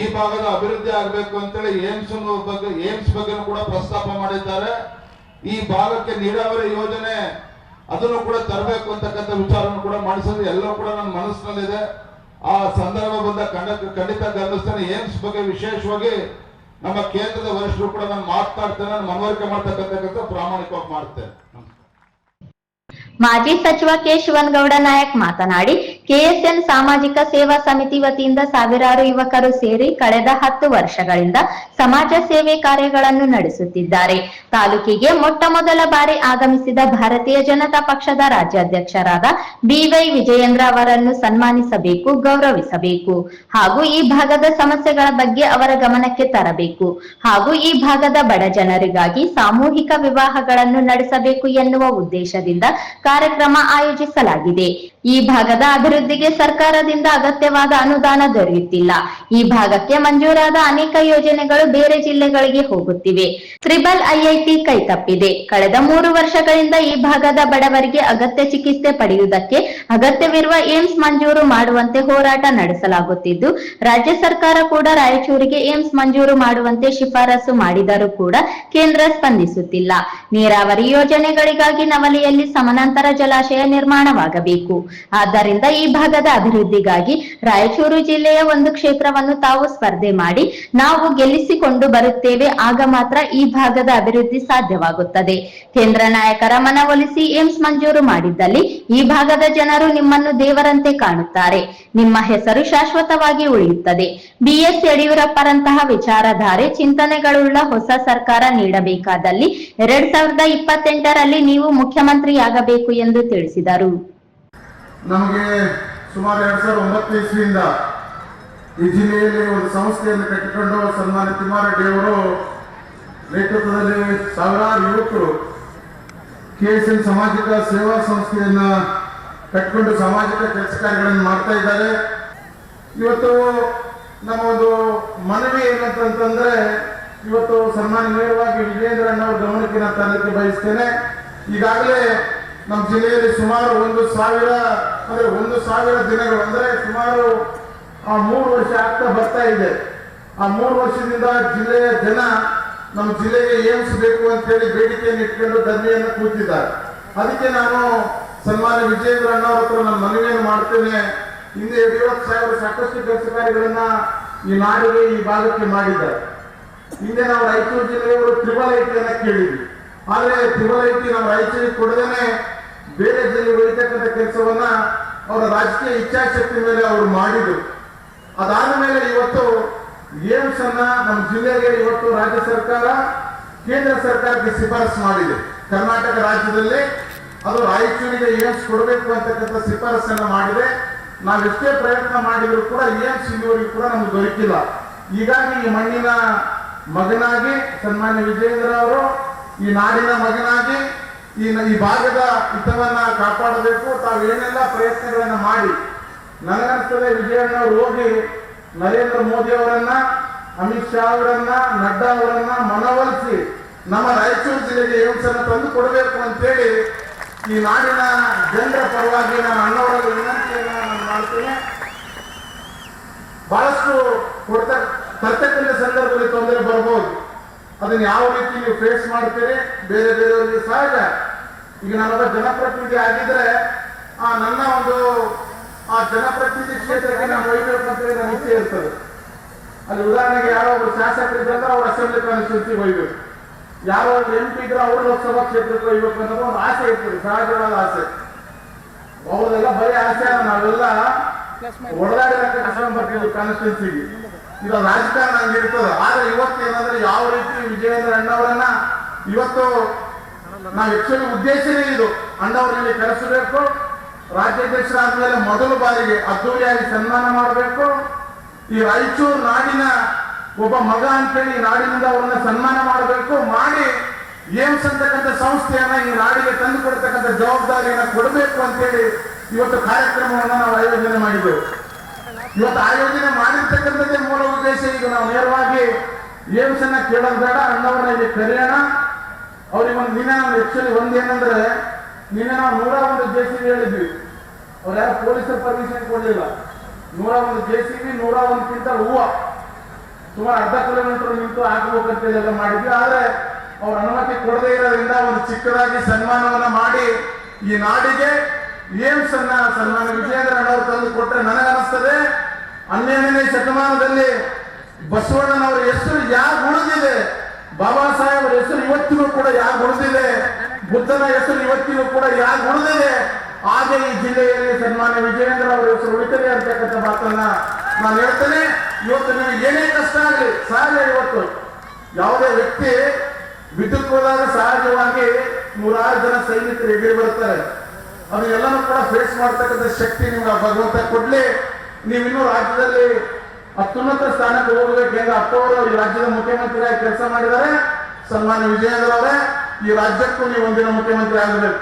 Speaker 4: ಈ ಭಾಗದ ಅಭಿವೃದ್ಧಿ ಆಗಬೇಕು ಅಂತೇಳಿ ಏಮ್ಸ್ ಬಗ್ಗೆ ಕೂಡ ಪ್ರಸ್ತಾಪ ಮಾಡಿದ್ದಾರೆ. ಈ ಭಾಗಕ್ಕೆ ನೀರಾವರಿ ಯೋಜನೆ ಅದನ್ನು ಕೂಡ ತರಬೇಕು ಅಂತಕ್ಕಂಥ ವಿಚಾರವನ್ನು ಕೂಡ ಮಾಡಿಸೋದು ಎಲ್ಲವೂ ಕೂಡ ನನ್ನ ಮನಸ್ಸಿನಲ್ಲಿದೆ. ಆ ಸಂದರ್ಭ ಬಂದ ಖಂಡಿತ ಗಮನಿಸ್ತೇನೆ. ಏಮ್ಸ್ ಬಗ್ಗೆ ವಿಶೇಷವಾಗಿ ನಮ್ಮ ಕೇಂದ್ರದ ವರಿಷ್ಠರು ಕೂಡ ನಾನು ಮಾತನಾಡ್ತೇನೆ, ಮನವರಿಕೆ ಮಾಡ್ತಕ್ಕಂಥ ಪ್ರಾಮಾಣಿಕವಾಗಿ ಮಾಡ್ತೇನೆ.
Speaker 2: ಮಾಜಿ ಸಚಿವ ಕೆ ಶಿವನಗೌಡ ನಾಯಕ್ ಮಾತನಾಡಿ, ಕೆಎಸ್ಎನ್ ಸಾಮಾಜಿಕ ಸೇವಾ ಸಮಿತಿ ವತಿಯಿಂದ ಸಾವಿರಾರು ಯುವಕರು ಸೇರಿ ಕಳೆದ 10 ವರ್ಷಗಳಿಂದ ಸಮಾಜ ಸೇವೆ ಕಾರ್ಯಗಳನ್ನು ನಡೆಸುತ್ತಿದ್ದಾರೆ. ತಾಲೂಕಿಗೆ ಮೊಟ್ಟ ಮೊದಲ ಬಾರಿ ಆಗಮಿಸಿದ ಭಾರತೀಯ ಜನತಾ ಪಕ್ಷದ ರಾಜ್ಯಾಧ್ಯಕ್ಷರಾದ BY ವಿಜಯೇಂದ್ರ ಅವರನ್ನು ಸನ್ಮಾನಿಸಬೇಕು, ಗೌರವಿಸಬೇಕು ಹಾಗೂ ಈ ಭಾಗದ ಸಮಸ್ಯೆಗಳ ಬಗ್ಗೆ ಅವರ ಗಮನಕ್ಕೆ ತರಬೇಕು ಹಾಗೂ ಈ ಭಾಗದ ಬಡ ಜನರಿಗಾಗಿ ಸಾಮೂಹಿಕ ವಿವಾಹಗಳನ್ನು ನಡೆಸಬೇಕು ಎನ್ನುವ ಉದ್ದೇಶದಿಂದ ಕಾರ್ಯಕ್ರಮ ಆಯೋಜಿಸಲಾಗಿದೆ. ಈ ಭಾಗದ ಅಭಿವೃದ್ಧಿಗೆ ಸರ್ಕಾರದಿಂದ ಅಗತ್ಯವಾದ ಅನುದಾನ ದೊರೆಯುತ್ತಿಲ್ಲ. ಈ ಭಾಗಕ್ಕೆ ಮಂಜೂರಾದ ಅನೇಕ ಯೋಜನೆಗಳು ಬೇರೆ ಜಿಲ್ಲೆಗಳಿಗೆ ಹೋಗುತ್ತಿವೆ. IIT ಕೈತಪ್ಪಿದೆ. ಕಳೆದ 3 ವರ್ಷಗಳಿಂದ ಈ ಭಾಗದ ಬಡವರಿಗೆ ಅಗತ್ಯ ಚಿಕಿತ್ಸೆ ಪಡೆಯುವುದಕ್ಕೆ ಅಗತ್ಯವಿರುವ ಏಮ್ಸ್ ಮಂಜೂರು ಮಾಡುವಂತೆ ಹೋರಾಟ ನಡೆಸಲಾಗುತ್ತಿದ್ದು, ರಾಜ್ಯ ಸರ್ಕಾರ ಕೂಡ ರಾಯಚೂರಿಗೆ ಏಮ್ಸ್ ಮಂಜೂರು ಮಾಡುವಂತೆ ಶಿಫಾರಸು ಮಾಡಿದರೂ ಕೂಡ ಕೇಂದ್ರ ಸ್ಪಂದಿಸುತ್ತಿಲ್ಲ. ನೀರಾವರಿ ಯೋಜನೆಗಳಿಗಾಗಿ ನವಲಿಯಲ್ಲಿ ಸಮಾನಾಂತರ ಜಲಾಶಯ ನಿರ್ಮಾಣವಾಗಬೇಕು. ಆದ್ದರಿಂದ ಈ ಭಾಗದ ಅಭಿವೃದ್ಧಿಗಾಗಿ ರಾಯಚೂರು ಜಿಲ್ಲೆಯ ಒಂದು ಕ್ಷೇತ್ರವನ್ನು ತಾವು ಸ್ಪರ್ಧೆ ಮಾಡಿ ನಾವು ಗೆಲ್ಲಿಸಿಕೊಂಡು ಬರುತ್ತೇವೆ. ಆಗ ಮಾತ್ರ ಈ ಭಾಗದ ಅಭಿವೃದ್ಧಿ ಸಾಧ್ಯವಾಗುತ್ತದೆ. ಕೇಂದ್ರ ನಾಯಕರ ಮನವೊಲಿಸಿ ಏಮ್ಸ್ ಮಂಜೂರು ಮಾಡಿದ್ದಲ್ಲಿ ಈ ಭಾಗದ ಜನರು ನಿಮ್ಮನ್ನು ದೇವರಂತೆ ಕಾಣುತ್ತಾರೆ. ನಿಮ್ಮ ಹೆಸರು ಶಾಶ್ವತವಾಗಿ ಉಳಿಯುತ್ತದೆ. BS ಯಡಿಯೂರಪ್ಪರಂತಹ ವಿಚಾರಧಾರೆ ಚಿಂತನೆಗಳುಳ್ಳ ಹೊಸ ಸರ್ಕಾರ ನೀಡಬೇಕಾದಲ್ಲಿ 2028ರಲ್ಲಿ ನೀವು ಮುಖ್ಯಮಂತ್ರಿಯಾಗಬೇಕು ಎಂದು ತಿಳಿಸಿದರು.
Speaker 5: ನಮಗೆ ಸುಮಾರು 2009 ಇಸ್ವಿಯಿಂದ ಈ ಜಿಲ್ಲೆಯಲ್ಲಿ ಒಂದು ಸಂಸ್ಥೆಯನ್ನು ಕಟ್ಟಿಕೊಂಡು ಸನ್ಮಾನ್ಯ ತಿಮ್ಮಾರೆಡ್ಡಿ ಅವರು ನೇತೃತ್ವದಲ್ಲಿ ಸಾವಿರಾರು ಯುವಕರು KSN ಸಾಮಾಜಿಕ ಸೇವಾ ಸಂಸ್ಥೆಯನ್ನ ಕಟ್ಟಿಕೊಂಡು ಸಾಮಾಜಿಕ ಕೆಲಸ ಕಾರ್ಯಗಳನ್ನು ಮಾಡ್ತಾ ಇದ್ದಾರೆ. ಇವತ್ತು ನಮ್ಮ ಒಂದು ಮನವಿ ಏನಂತಂದ್ರೆ, ಇವತ್ತು ಸನ್ಮಾನ್ಯ ನೇರವಾಗಿ ವಿಜಯೇಂದ್ರ ಅಣ್ಣವ್ರ ಗಮನಕ್ಕೆ ನಾನು ತರಲಿಕ್ಕೆ ಬಯಸ್ತೇನೆ. ಈಗಾಗಲೇ ನಮ್ಮ ಜಿಲ್ಲೆಯಲ್ಲಿ ಸುಮಾರು 1,000 ದಿನಗಳು ಅಂದ್ರೆ ಸುಮಾರು 3 ವರ್ಷ ಆಗ್ತಾ ಬರ್ತಾ ಇದೆ. ಆ 3 ವರ್ಷದಿಂದ ಜಿಲ್ಲೆಯ ಜನ ನಮ್ಮ ಜಿಲ್ಲೆಗೆ ಏಮ್ಸ್ ಬೇಕು ಅಂತ ಹೇಳಿ ಬೇಡಿಕೆಯನ್ನು ಇಟ್ಕೊಂಡು ಧರಣಿಯನ್ನು ಕೂತಿದ್ದಾರೆ. ಅದಕ್ಕೆ ನಾನು ಸನ್ಮಾನ್ಯ ವಿಜಯೇಂದ್ರ ಅಣ್ಣವ್ರ ಹತ್ರ ನಾನು ಮನವಿಯನ್ನು ಮಾಡ್ತೇನೆ. ಹಿಂದೆ ಯಡಿಯೂರಪ್ಪ ಸಾಹೇಬರು ಸಾಕಷ್ಟು ಕೆಲಸ ಕಾರ್ಯಗಳನ್ನ ಈ ನಾಡಿಗೆ ಈ ಭಾಗಕ್ಕೆ ಮಾಡಿದ್ದಾರೆ. ಹಿಂದೆ ನಾವು ರಾಯಚೂರು ಜಿಲ್ಲೆಯವರು IIT ಕೇಳಿದ್ವಿ. ಆದ್ರೆ IIT ನಾವು ರಾಯಚೂರಿಗೆ ಕೊಡದೇನೆ ಬೇರೆ ಜಿಲ್ಲೆಗೆ ಒಯ್ತಕ್ಕಂಥ ಕೆಲಸವನ್ನ ಅವರ ರಾಜಕೀಯ ಇಚ್ಛಾಶಕ್ತಿ ಮೇಲೆ ಅವರು ಮಾಡಿದ್ರು. ಅದಾದ ಮೇಲೆ ಇವತ್ತು ಏಮ್ಸ್ ಅನ್ನ ನಮ್ಮ ಜಿಲ್ಲೆಗೆ ಇವತ್ತು ರಾಜ್ಯ ಸರ್ಕಾರ ಕೇಂದ್ರ ಸರ್ಕಾರಕ್ಕೆ ಶಿಫಾರಸು ಮಾಡಿದೆ. ಕರ್ನಾಟಕ ರಾಜ್ಯದಲ್ಲಿ ಅದು ರಾಯಚೂರಿಗೆ ಏಮ್ಸ್ ಕೊಡಬೇಕು ಅಂತಕ್ಕಂಥ ಶಿಫಾರಸನ್ನ ಮಾಡಿದೆ. ನಾವೆಷ್ಟೇ ಪ್ರಯತ್ನ ಮಾಡಿದ್ರು ಕೂಡ ಏಮ್ಸ್ ಇಲ್ಲಿವರೆಗೂ ಕೂಡ ನಮ್ಗೆ ದೊರಕಿಲ್ಲ. ಹೀಗಾಗಿ ಈ ಮಣ್ಣಿನ ಮಗನಾಗಿ ಸನ್ಮಾನ್ಯ ವಿಜಯೇಂದ್ರ ಅವರು ಈ ನಾಡಿನ ಮಗನಾಗಿ ಈ ಭಾಗದ ಹಿತವನ್ನ ಕಾಪಾಡಬೇಕು. ತಾವೇನೆಲ್ಲ ಪ್ರಯತ್ನಗಳನ್ನ ಮಾಡಿ ನನಗನ್ಸ್ತದೆ ವಿಜಯಣ್ಣ ಅವರು ಹೋಗಿ ನರೇಂದ್ರ ಮೋದಿ ಅವರನ್ನ, ಅಮಿತ್ ಶಾ ಅವರನ್ನ, ನಡ್ಡಾ ಅವರನ್ನ ಮನವೊಲಿಸಿ ನಮ್ಮ ರಾಯಚೂರು ಜಿಲ್ಲೆಗೆ ಏಮ್ಸ್ ಅನ್ನು ತಂದು ಕೊಡಬೇಕು ಅಂತೇಳಿ ಈ ನಾಡಿನ ಜನರ ಪರವಾಗಿ ನಾನು ಅಣ್ಣವರ ವಿನಂತಿಯನ್ನು ನಾನು ಮಾಡ್ತೇನೆ. ಬಹಳಷ್ಟು ತರ್ತಕ್ಕಂಥ ಸಂದರ್ಭದಲ್ಲಿ ತೊಂದರೆ ಬರ್ಬೋದು. ಅದನ್ನ ಯಾವ ರೀತಿ ನೀವು ಫೇಸ್ ಮಾಡ್ತೀರಿ ಬೇರೆ ಬೇರೆಯವರಿಗೆ ಸಹಜ. ಈಗ ನಾನೊಬ್ಬ ಜನಪ್ರತಿನಿಧಿ ಆಗಿದ್ರೆ ನನ್ನ ಒಂದು ಜನಪ್ರತಿನಿಧಿ ಕ್ಷೇತ್ರಕ್ಕೆ ನಾನು ಒಯ್ಯಬೇಕು ಅಂತೇಳಿ ನನ್ನ ಇಚ್ಛೆ ಇರ್ತದೆ. ಅಲ್ಲಿ ಉದಾಹರಣೆಗೆ ಯಾರೋ ಒಬ್ಬರು ಶಾಸಕರಿದ್ದಾಗ ಅವ್ರ ಅಸೆಂಬ್ಲಿ ಕಾನ್ಸ್ಟಿಟ್ಯೂನ್ಸಿಗೆ ಒಯ್ಬೇಕು, ಯಾರೋ ಒಂದು MP ಇದ್ರೆ ಅವ್ರ ಲೋಕಸಭಾ ಕ್ಷೇತ್ರಕ್ಕೆ ಒಯ್ಬೇಕು ಅನ್ನೋದು ಒಂದು ಆಸೆ ಇರ್ತದೆ, ಸಹಜವಾದ ಆಸೆ. ಅವ್ರದೆಲ್ಲ ಬರೀ ಆಸೆ, ನಾವೆಲ್ಲ ಹೊಡೆದಾಡಿ ಬರ್ತೀವಿ ಕಾನ್ಸ್ಟಿಟ್ಯೂನ್ಸಿಗೆ. ಇದು ರಾಜಕಾರಣ ಹಂಗಿರ್ತದೆ. ಆದ್ರೆ ಇವತ್ತು ಏನಂದ್ರೆ ಯಾವ ರೀತಿ ವಿಜಯೇಂದ್ರ ಅಣ್ಣವರನ್ನ ಇವತ್ತು ನಾವು ಆಕ್ಚುಲಿ ಉದ್ದೇಶನೇ ಇದು, ಅಣ್ಣವರಲ್ಲಿ ಕರೆಸಬೇಕು. ರಾಜ್ಯಾಧ್ಯಕ್ಷರಾದ್ಮೇಲೆ ಮೊದಲ ಬಾರಿಗೆ ಅದ್ದೂರಿಯಾಗಿ ಸನ್ಮಾನ ಮಾಡಬೇಕು. ಈ ರಾಯಚೂರು ನಾಡಿನ ಒಬ್ಬ ಮಗ ಅಂತೇಳಿ ಈ ನಾಡಿನಿಂದ ಅವರನ್ನ ಸನ್ಮಾನ ಮಾಡಬೇಕು. ಮಾಡಿ ಏಮ್ಸ್ ಅಂತಕ್ಕಂಥ ಸಂಸ್ಥೆಯನ್ನ ಈ ನಾಡಿಗೆ ತಂದು ಕೊಡ್ತಕ್ಕಂಥ ಜವಾಬ್ದಾರಿಯನ್ನ ಕೊಡಬೇಕು ಅಂತೇಳಿ ಇವತ್ತು ಕಾರ್ಯಕ್ರಮವನ್ನು ನಾವು ಆಯೋಜನೆ ಮಾಡಿದ್ದೆವು. ಇವತ್ತು ಆಯೋಜನೆ ಮಾಡಿರ್ತಕ್ಕಂಥದ್ದೇ ಮೂಲ ಉದ್ದೇಶ. ಈಗ ನಾವು ನೇರವಾಗಿ ಏಮ್ಸ್ ಅನ್ನ ಕೇಳೋದು ಬೇಡ, ಅಣ್ಣವ್ರನ್ನ ಇಲ್ಲಿ ಕರೆಯೋಣ. ಅವ್ರಿಗೆ ಒಂದು ನಿನ್ನೆ ನಾವು ಆಕ್ಚುಲಿ ಒಂದೇನಂದ್ರೆ ನಿನ್ನೆ ನಾವು 101 JCB ಹೇಳಿದ್ವಿ. ಅವ್ರು ಯಾರು ಪೊಲೀಸರು ಪರ್ಮಿಷನ್ ಕೊಡಲಿಲ್ಲ. 101 JCB 101 ಕ್ವಿಂಟಲ್ ಹೂವು ಸುಮಾರು ಅರ್ಧ ಕಿಲೋಮೀಟರ್ ನಿಂತು ಹಾಕಬೇಕಂತ ಎಲ್ಲ ಮಾಡಿದ್ವಿ. ಆದ್ರೆ ಅವ್ರ ಅನುಮತಿ ಕೊಡದೇ ಇರೋದ್ರಿಂದ ಒಂದು ಚಿಕ್ಕದಾಗಿ ಸನ್ಮಾನವನ್ನ ಮಾಡಿ ಈ ನಾಡಿಗೆ ಏಮ್ಸ್ ಅನ್ನ ಸನ್ಮಾನ ವಿಜಯೇಂದ್ರ ಅಣ್ಣವ್ರು ತಂದು ಕೊಟ್ಟರೆ ನನಗನ್ನಿಸ್ತದೆ 12ನೇ ಶತಮಾನದಲ್ಲಿ ಬಸವಣ್ಣನವರ ಹೆಸರು ಯಾರು ಉಳಿದಿದೆ, ಬಾಬಾ ಸಾಹೇಬರ ಹೆಸರು ಇವತ್ತಿಗೂ ಕೂಡ ಯಾರು ಉಳಿದಿದೆ, ಬುದ್ಧನ ಹೆಸರು ಇವತ್ತಿಗೂ ಕೂಡ ಯಾರು ಉಳಿದಿದೆ, ಹಾಗೆ ಈ ಜಿಲ್ಲೆಯಲ್ಲಿ ಸನ್ಮಾನ್ಯ ವಿಜಯೇಂದ್ರ ಅವರ ಹೆಸರು ಉಳಿತದೆ ಅಂತಕ್ಕಂಥ ಮಾತನ್ನ ನಾನು ಹೇಳ್ತೇನೆ. ಇವತ್ತು ನಿಮಗೆ ಏನೇ ಕಷ್ಟ ಆಗಲಿ ಸಹಜ. ಇವತ್ತು ಯಾವುದೇ ವ್ಯಕ್ತಿ ವಿದ್ಯುತ್ ಹೋದಾಗ ಸಹಜವಾಗಿ 106 ಜನ ಸೈನಿಕರು ಎದುರು ಬರ್ತಾರೆ. ಅದನ್ನೆಲ್ಲನೂ ಕೂಡ ಫೇಸ್ ಮಾಡ್ತಕ್ಕಂಥ ಶಕ್ತಿ ನಿಮ್ಗೆ ಭಗವಂತ ಕೊಡ್ಲಿ. ನೀವಿನ್ನೂ ರಾಜ್ಯದಲ್ಲಿ ಅತ್ಯುನ್ನತ ಸ್ಥಾನಕ್ಕೆ ಹೋಗಬೇಕು. ಹೆಂಗ ಅಪ್ಪವರು ಈ ರಾಜ್ಯದ ಮುಖ್ಯಮಂತ್ರಿಯಾಗಿ ಕೆಲಸ ಮಾಡಿದ್ದಾರೆ, ಸನ್ಮಾನ್ಯ ವಿಜಯೇಂದ್ರ ಅವರೇ ಈ ರಾಜ್ಯಕ್ಕೂ ನೀವು ಒಂದಿನ ಮುಖ್ಯಮಂತ್ರಿ ಆಗಬೇಕು.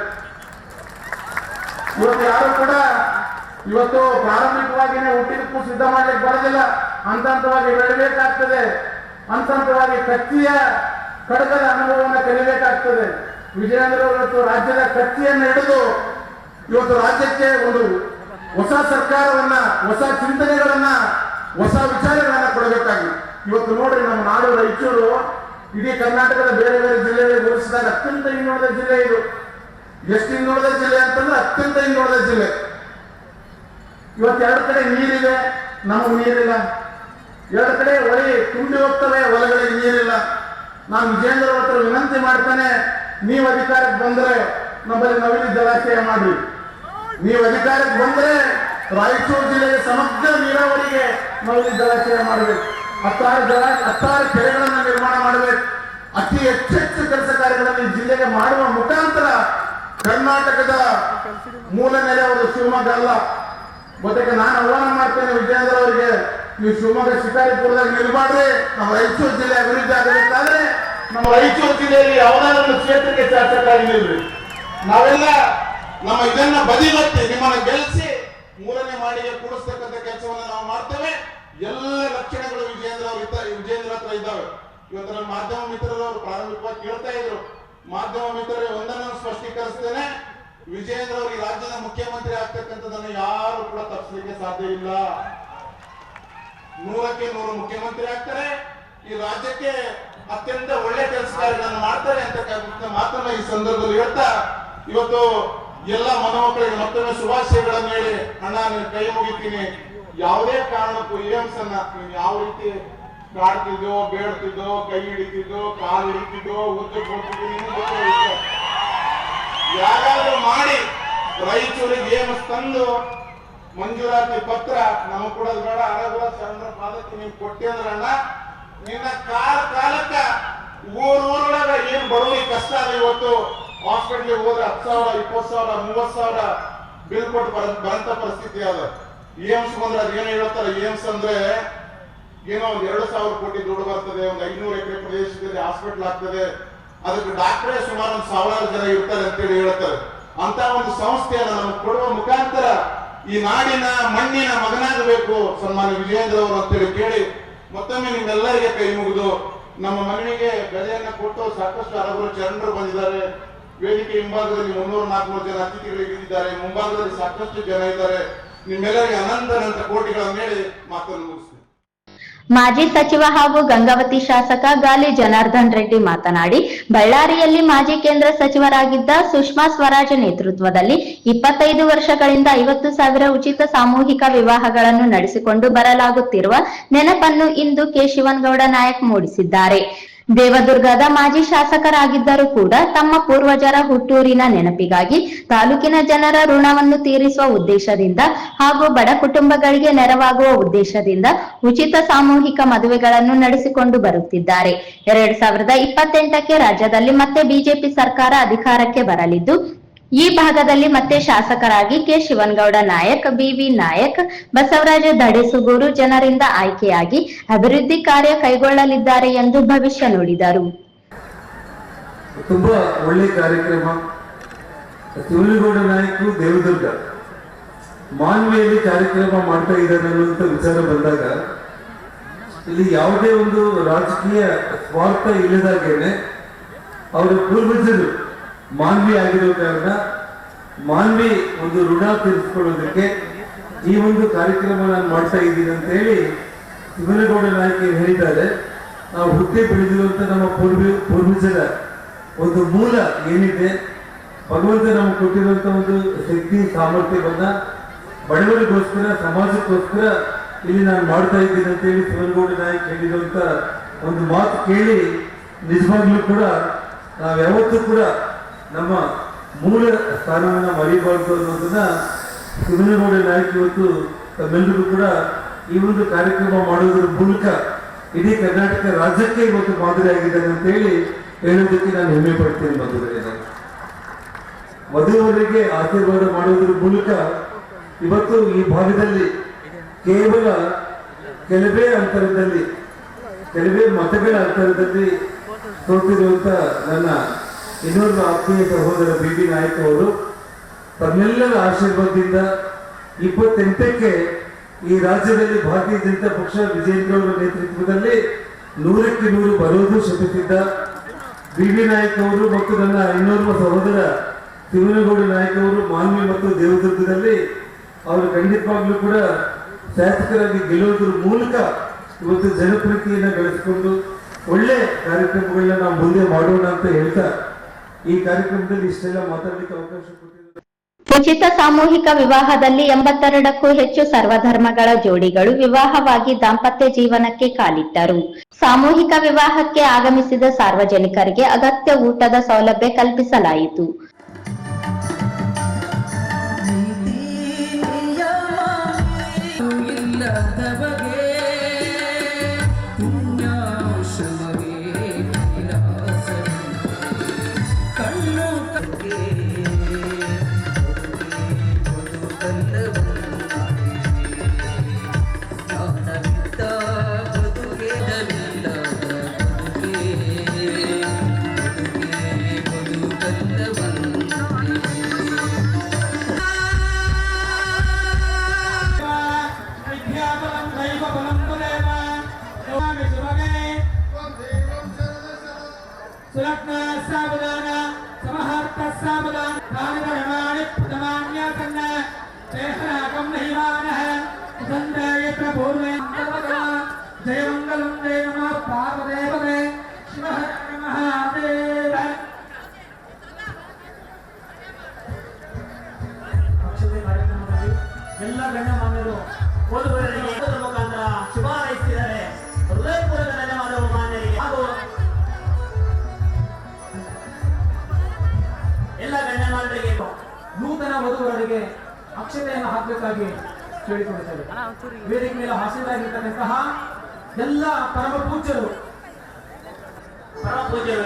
Speaker 5: ಇವತ್ತು ಯಾರು ಕೂಡ ಇವತ್ತು ಪ್ರಾರಂಭಿಕವಾಗಿನೇ ಹುಟ್ಟಿದಕ್ಕೂ ಸಿದ್ಧ ಮಾಡ್ಲಿಕ್ಕೆ ಬರೋದಿಲ್ಲ. ಹಂತ ಹಂತವಾಗಿ ಬೆಳಬೇಕಾಗ್ತದೆ. ಹಂತ ಹಂತವಾಗಿ ಕತ್ತಿಯ ಖಡ್ಗದ ಅನುಭವವನ್ನು ಕಲಿಬೇಕಾಗ್ತದೆ. ವಿಜಯೇಂದ್ರ ಇವತ್ತು ರಾಜ್ಯದ ಕತ್ತಿಯನ್ನು ಹಿಡಿದು ಇವತ್ತು ರಾಜ್ಯಕ್ಕೆ ಒಂದು ಹೊಸ ಸರ್ಕಾರವನ್ನ, ಹೊಸ ಚಿಂತನೆಗಳನ್ನ, ಹೊಸ ವಿಚಾರಗಳನ್ನ ಕೊಡಬೇಕಾಗಿ. ಇವತ್ತು ನೋಡ್ರಿ, ನಮ್ಮ ನಾಡು ರಾಯಚೂರು ಇಡೀ ಕರ್ನಾಟಕದ ಬೇರೆ ಬೇರೆ ಜಿಲ್ಲೆಗಳಿಗೆ ಹೋಲಿಸಿದಾಗ ಅತ್ಯಂತ ಹಿಂದುಳಿದ ಜಿಲ್ಲೆ ಇದು. ಎಷ್ಟು ಹಿಂದುಳಿದ ಜಿಲ್ಲೆ ಅಂತಂದ್ರೆ ಅತ್ಯಂತ ಹಿಂದುಳಿದ ಜಿಲ್ಲೆ. ಇವತ್ತು 2 ಕಡೆ ನೀರಿದೆ, ನಮಗೆ ನೀರಿಲ್ಲ. 2 ಕಡೆ ಹೊಳಿ ತುಂಬಿ ಹೋಗ್ತವೆ, ಹೊಲಗಳಿಗೆ ನೀರಿಲ್ಲ. ನಾನು ವಿಜಯೇಂದ್ರ ಹತ್ರ ವಿನಂತಿ ಮಾಡ್ತಾನೆ, ನೀವು ಅಧಿಕಾರಕ್ಕೆ ಬಂದ್ರೆ ನಮ್ಮಲ್ಲಿ ನವಿಲಿ ಜಲಾಶಯ ಮಾಡಿ. ನೀವು ಅಧಿಕಾರಕ್ಕೆ ಬಂದ್ರೆ ರಾಯಚೂರು ಜಿಲ್ಲೆಗೆ ಸಮಗ್ರ ನೀರಾವರಿಗೆ ನವಿಲಿ ಜಲಾಶಯ ಮಾಡಬೇಕು. 16 ಕೆರೆಗಳನ್ನು ನಿರ್ಮಾಣ ಮಾಡಬೇಕು. ಅತಿ ಹೆಚ್ಚೆಚ್ಚು ಕೆಲಸ ಕಾರ್ಯಗಳನ್ನು ಈ ಜಿಲ್ಲೆಗೆ ಮಾಡುವ ಮುಖಾಂತರ ಕರ್ನಾಟಕದ ಮೂಲ ನೆಲೆ ಅವರು ಶಿವಮೊಗ್ಗ ಅಲ್ಲ. ಜೊತೆಗೆ ನಾನು ಆಹ್ವಾನ ಮಾಡ್ತೇನೆ ವಿಜಯೇಂದ್ರ ಅವರಿಗೆ, ನೀವು ಶಿವಮೊಗ್ಗ ಶಿಕಾರಿಪುರದಾಗ ನಿಲ್ಬಾಡ್ರಿ. ನಮ್ಮ ರಾಯಚೂರು ಜಿಲ್ಲೆ ಅಭಿವೃದ್ಧಿ ಆಗಬೇಕಾದ್ರೆ ನಮ್ಮ ರಾಯಚೂರು ಜಿಲ್ಲೆಯಲ್ಲಿ ಯಾವುದಾದ್ರೂ ಒಂದು ಕ್ಷೇತ್ರಕ್ಕೆ ಶಾಸಕರಾಗಿ ನಿಲ್ರಿ. ನಾವೆಲ್ಲ ನಮ್ಮ ಇದನ್ನ ಬದಿಗೊತ್ತಿ ನಿಮ್ಮನ್ನ ಗೆಲ್ಲಿಸಿ 3ನೇ ಮಾಡಿಗೆ ಕೂಡಿಸ್ತಕ್ಕಂಥ ಕೆಲಸವನ್ನು ನಾವು ಮಾಡ್ತೇವೆ. ಎಲ್ಲ ಲಕ್ಷಣಗಳು ವಿಜಯೇಂದ್ರ ಹತ್ರ ಇದ್ದಾವೆ. ಇವತ್ತು ನನ್ನ ಮಾಧ್ಯಮ ಮಿತ್ರರು ಅವರು ಪ್ರಾರಂಭಿಕವಾಗಿ ಕೇಳ್ತಾ ಇದ್ರು. ಮಾಧ್ಯಮ ಮಿತ್ರರು ಒಂದನ್ನು ಸ್ಪಷ್ಟೀಕರಿಸ್ತೇನೆ, ವಿಜಯೇಂದ್ರ ಅವರು ಈ ರಾಜ್ಯದ ಮುಖ್ಯಮಂತ್ರಿ ಆಗ್ತಕ್ಕಂಥದ್ದನ್ನು ಯಾರು ಕೂಡ ತಪ್ಪಿಸಲಿಕ್ಕೆ ಸಾಧ್ಯ ಇಲ್ಲ. 100ಕ್ಕೆ 100 ಮುಖ್ಯಮಂತ್ರಿ ಆಗ್ತಾರೆ. ಈ ರಾಜ್ಯಕ್ಕೆ ಅತ್ಯಂತ ಒಳ್ಳೆ ಕೆಲಸ ಕಾರ್ಯಗಳನ್ನು ಮಾಡ್ತಾರೆ ಅಂತಕ್ಕಂಥ ಮಾತನ್ನ ಈ ಸಂದರ್ಭದಲ್ಲಿ ಹೇಳ್ತಾ, ಇವತ್ತು ಎಲ್ಲ ಮನಮಕ್ಕಳಿಗೆ ಮತ್ತೊಮ್ಮೆ ಶುಭಾಶಯಗಳನ್ನು ಹೇಳಿ ಅಣ್ಣ ನೀವು ಕೈ ಮುಗಿತೀನಿ. ಯಾವುದೇ ಕಾರಣಕ್ಕೂ ಏಮ್ಸ್ ಅನ್ನ ನೀವು ಯಾವ ರೀತಿ ಕಾಡ್ತಿದ್ದೋ, ಬೇಡ್ತಿದ್ದೋ, ಕೈ ಹಿಡಿತಿದ್ದೋ, ಕಾಲು ಹಿಡಿತಿದ್ದೋ, ಉದ್ದ ಕೊಡ್ತಿದ್ದೋ, ಯಾರಾದ್ರೂ ಮಾಡಿ ರಾಯಚೂರಿಗೆ ಏಮ್ಸ್ ತಂದು ಮಂಜೂರಾತಿ ಪತ್ರ ನಮಗ್ ಕೊಡೋದು ಬೇಡ, ಅರಗುರ ಚಂದ್ರ ಪಾದಕ್ಕೆ ನೀವು ಕೊಟ್ಟಿ ಅಂದ್ರಣ್ಣ ನಿನ್ನ ಕಾಲಕ್ಕ ಊರೊಳಗ ಏನ್ ಬಡವರಿಗೆ ಕಷ್ಟ ಅದ ಇವತ್ತು
Speaker 4: ಹಾಸ್ಪಿಟ್ಲಿಗೆ ಹೋದ್ರೆ 10,000, 20,000, 30,000 ಬಿಲ್ ಕೊಟ್ಟು ಬರಂತ ಪರಿಸ್ಥಿತಿ ಅದ. ಏಮ್ಸ್ ಬಂದ್ರೆ ಅದೇನೋ ಹೇಳ್ತಾರೆ, ಏಮ್ಸ್ ಅಂದ್ರೆ ಏನೋ 2,000 ಕೋಟಿ ದುಡ್ಡು ಬರ್ತದೆ, 500 ಎಕರೆ ಪ್ರದೇಶದಲ್ಲಿ ಹಾಸ್ಪಿಟಲ್ ಆಗ್ತದೆ, ಅದಕ್ಕೆ ಡಾಕ್ಟ್ರೇ ಸುಮಾರು 1,000 ಜನ ಇರ್ತಾರೆ ಅಂತೇಳಿ ಹೇಳ್ತಾರೆ. ಅಂತ ಒಂದು ಸಂಸ್ಥೆಯನ್ನು ನಮ್ಗೆ ಕೊಡುವ ಮುಖಾಂತರ ಈ ನಾಡಿನ ಮಣ್ಣಿನ ಮಗನಾಗಬೇಕು ಸನ್ಮಾನ್ಯ ವಿಜಯೇಂದ್ರ ಅವರು ಅಂತೇಳಿ ಕೇಳಿ ಮತ್ತೊಮ್ಮೆ ನಿಮ್ಮೆಲ್ಲರಿಗೆ ಕೈ ಮುಗಿದು ನಮ್ಮ ಮನೆಗೆ ಬೆಲೆಯನ್ನ ಕೊಟ್ಟು ಸಾಕಷ್ಟು ಹಲವಾರು ಚರಣರು ಬಂದಿದ್ದಾರೆ. ವೇದಿಕೆ ಹಿಂಭಾಗದಲ್ಲಿ 300-400 ಜನ ಅತಿಥಿಗಳಿಗೆ ಇದ್ದಾರೆ, ಮುಂಭಾಗದಲ್ಲಿ ಸಾಕಷ್ಟು ಜನ ಇದ್ದಾರೆ. ನಿಮ್ಮೆಲ್ಲರಿಗೆ ಅನಂತ ಕೋಟಿಗಳನ್ನು ಹೇಳಿ ಮಾತನ್ನು ಮುಗಿಸ್ತೀನಿ.
Speaker 2: ಮಾಜಿ ಸಚಿವ ಹಾಗೂ ಗಂಗಾವತಿ ಶಾಸಕ ಗಾಲಿ ಜನಾರ್ದನ್ ರೆಡ್ಡಿ ಮಾತನಾಡಿ, ಬಳ್ಳಾರಿಯಲ್ಲಿ ಮಾಜಿ ಕೇಂದ್ರ ಸಚಿವರಾಗಿದ್ದ ಸುಷ್ಮಾ ಸ್ವರಾಜ್ ನೇತೃತ್ವದಲ್ಲಿ 25 ವರ್ಷಗಳಿಂದ 50,000 ಉಚಿತ ಸಾಮೂಹಿಕ ವಿವಾಹಗಳನ್ನು ನಡೆಸಿಕೊಂಡು ಬರಲಾಗುತ್ತಿರುವ ನೆನಪನ್ನು ಇಂದು ಕೆ ಶಿವನಗೌಡ ನಾಯಕ್ ಮೂಡಿಸಿದ್ದಾರೆ. ದೇವದುರ್ಗದ ಮಾಜಿ ಶಾಸಕರಾಗಿದ್ದರೂ ಕೂಡ ತಮ್ಮ ಪೂರ್ವಜರ ಹುಟ್ಟೂರಿನ ನೆನಪಿಗಾಗಿ ತಾಲೂಕಿನ ಜನರ ಋಣವನ್ನು ತೀರಿಸುವ ಉದ್ದೇಶದಿಂದ ಹಾಗೂ ಬಡ ಕುಟುಂಬಗಳಿಗೆ ನೆರವಾಗುವ ಉದ್ದೇಶದಿಂದ ಉಚಿತ ಸಾಮೂಹಿಕ ಮದುವೆಗಳನ್ನು ನಡೆಸಿಕೊಂಡು ಬರುತ್ತಿದ್ದಾರೆ. 2028ಕ್ಕೆ ರಾಜ್ಯದಲ್ಲಿ ಮತ್ತೆ ಬಿಜೆಪಿ ಸರ್ಕಾರ ಅಧಿಕಾರಕ್ಕೆ ಬರಲಿದ್ದು, ಈ ಭಾಗದಲ್ಲಿ ಮತ್ತೆ ಶಾಸಕರಾಗಿ ಕೆ ಶಿವನಗೌಡ ನಾಯಕ್, ಬಿವಿ ನಾಯಕ್, ಬಸವರಾಜ ದಡೇಸುಗೂರು ಜನರಿಂದ ಆಯ್ಕೆಯಾಗಿ ಅಭಿವೃದ್ಧಿ ಕಾರ್ಯ ಕೈಗೊಳ್ಳಲಿದ್ದಾರೆ ಎಂದು ಭವಿಷ್ಯ ನುಡಿದರು.
Speaker 6: ತುಂಬಾ ಒಳ್ಳೆ ಕಾರ್ಯಕ್ರಮ. ಶಿವನಗೌಡ ನಾಯಕರು ದೇವದುರ್ಗ ಮಾನ್ವಿಯಲ್ಲಿ ಕಾರ್ಯಕ್ರಮ ಮಾಡ್ತಾ ಇದ್ದಾರೆ ಅನ್ನುವಂಥ ವಿಚಾರ ಬಂದಾಗ ಇಲ್ಲಿ ಯಾವುದೇ ಒಂದು ರಾಜಕೀಯ ಸ್ವಾರ್ಥ ಇಲ್ಲದಾಗೇನೆ ಅವರ ಪೂರ್ವಜರು ಮಾನ್ವಿ ಆಗಿರೋ ಕಾರಣ ಮಾನ್ವಿ ಒಂದು ಋಣ ತೀರಿಸಿಕೊಳ್ಳೋದಕ್ಕೆ ಈ ಒಂದು ಕಾರ್ಯಕ್ರಮ ನಾನು ಮಾಡ್ತಾ ಇದ್ದೀನಿ ಅಂತ ಹೇಳಿ ಶಿವನಗೌಡ ನಾಯಕ ಹೇಳಿದ್ದಾರೆ. ನಾವು ಹುಟ್ಟಿ ಬೆಳೆದಿರುವಂತ ನಮ್ಮ ಪೂರ್ವಜರ ಒಂದು ಮೂಲ ಏನಿದೆ, ಭಗವಂತ ನಮಗೆ ಕೊಟ್ಟಿರುವಂತ ಒಂದು ಶಕ್ತಿ ಸಾಮರ್ಥ್ಯವನ್ನ ಬಡವರಿಗೋಸ್ಕರ, ಸಮಾಜಕ್ಕೋಸ್ಕರ ಇಲ್ಲಿ ನಾನು ಮಾಡ್ತಾ ಇದ್ದೀನಿ ಅಂತ ಹೇಳಿ ಶಿವನಗೌಡ ನಾಯಕ್ ಹೇಳಿರುವಂತ ಒಂದು ಮಾತು ಕೇಳಿ ನಿಜವಾಗ್ಲೂ ಕೂಡ ನಾವು ಯಾವತ್ತೂ ಕೂಡ ನಮ್ಮ ಮೂಲ ಸ್ಥಾನವನ್ನ ಮರಿಬಾರ್ದು ಅನ್ನೋದನ್ನ ಶಿವನಗೌಡ ನಾಯಕ್ ಇವತ್ತು ತಮ್ಮೆಲ್ಲರಿಗೂ ಕೂಡ ಈ ಒಂದು ಕಾರ್ಯಕ್ರಮ ಮಾಡೋದ್ರ ಮೂಲಕ ಇಡೀ ಕರ್ನಾಟಕ ರಾಜ್ಯಕ್ಕೆ ಇವತ್ತು ಮಾದರಿಯಾಗಿದ್ದಾರೆ ಅಂತ ಹೇಳಿ ಹೇಳೋದಕ್ಕೆ ನಾನು ಹೆಮ್ಮೆ ಪಡ್ತೀನಿ. ವಧುವರರಿಗೆ ಆಶೀರ್ವಾದ ಮಾಡೋದ್ರ ಮೂಲಕ ಇವತ್ತು ಈ ಭಾಗದಲ್ಲಿ ಕೇವಲ ಕೆಲವೇ ಅಂತರದಲ್ಲಿ, ಕೆಲವೇ ಮತಗಳ ಅಂತರದಲ್ಲಿ ಸೋತಿರುವಂತ ನನ್ನ ಇನ್ನೊಂದು ಆತ್ಮೀಯ ಸಹೋದರ ಬಿವಿ ನಾಯಕ್ ಅವರು ತಮ್ಮೆಲ್ಲರ ಆಶೀರ್ವಾದದಿಂದ 28ಕ್ಕೆ ಈ ರಾಜ್ಯದಲ್ಲಿ ಭಾರತೀಯ ಜನತಾ ಪಕ್ಷ ವಿಜಯೇಂದ್ರ ಅವರ ನೇತೃತ್ವದಲ್ಲಿ 100ಕ್ಕೆ 100 ಬರೋದು ಶತಸಿದ್ಧ. ಬಿವಿ ನಾಯಕ್ ಅವರು ಮತ್ತು ನನ್ನ ಇನ್ನೋರ್ವ ಸಹೋದರ ಶಿವನಗೌಡ ನಾಯಕ್ ಅವರು ಮಾನ್ವಿ ಮತ್ತು ದೇವದುರ್ಗದಲ್ಲಿ ಅವರು ಖಂಡಿತವಾಗ್ಲೂ ಕೂಡ ಶಾಸಕರಾಗಿ ಗೆಲ್ಲುವುದರ ಮೂಲಕ ಇವತ್ತು ಜನಪ್ರಿಯತೆಯನ್ನು ಗಳಿಸಿಕೊಂಡು ಒಳ್ಳೆ ಕಾರ್ಯಕ್ರಮಗಳನ್ನ ನಾವು ಮುಂದೆ ಮಾಡೋಣ ಅಂತ ಹೇಳ್ತಾ ಈ ಕಾರ್ಯಕ್ರಮದಲ್ಲಿ ಇಷ್ಟೆಲ್ಲ ಮಾತಾಡಲಿಕ್ಕೆ ಅವಕಾಶ ಕೊಟ್ಟಿದ್ದಾರೆ.
Speaker 2: ಉಚಿತ ಸಾಮೂಹಿಕ ವಿವಾಹದಲ್ಲಿ 82ಕ್ಕೂ ಹೆಚ್ಚು ಸರ್ವಧರ್ಮಗಳ ಜೋಡಿಗಳು ವಿವಾಹವಾಗಿ ದಾಂಪತ್ಯ ಜೀವನಕ್ಕೆ ಕಾಲಿಟ್ಟರು. ಸಾಮೂಹಿಕ ವಿವಾಹಕ್ಕೆ ಆಗಮಿಸಿದ ಸಾರ್ವಜನಿಕರಿಗೆ ಅಗತ್ಯ ಊಟದ ಸೌಲಭ್ಯ ಕಲ್ಪಿಸಲಾಯಿತು.
Speaker 3: ಎಲ್ಲ ಗಣ್ಯಮಾನ್ಯರು ಓದುವವರಿಗೆ ಮುಖಾಂತರ ಶುಭ ಹಾರೈಸಿದ್ದಾರೆ. ಹೃದಯಪೂರ್ವಕ ಧನ್ಯವಾದಗಳು ಮಾನ್ಯರಿಗೆ ಹಾಗೂ ಎಲ್ಲ ಗಣ್ಯಮಾನ್ಯರಿಗೆ. ನೂತನ ವಧುವರರಿಗೆ ಅಕ್ಷತೆಯನ್ನು ಹಾಕಬೇಕಾಗಿ ಕೇಳಿಕೊಳ್ಳುತ್ತೇವೆ. ವೇದಿಕೆ ಮೇಲೆ ಹಾಸನರಾಗಿರ್ತಕ್ಕಂತಹ ಎಲ್ಲ ಪರಮ ಪೂಜ್ಯರು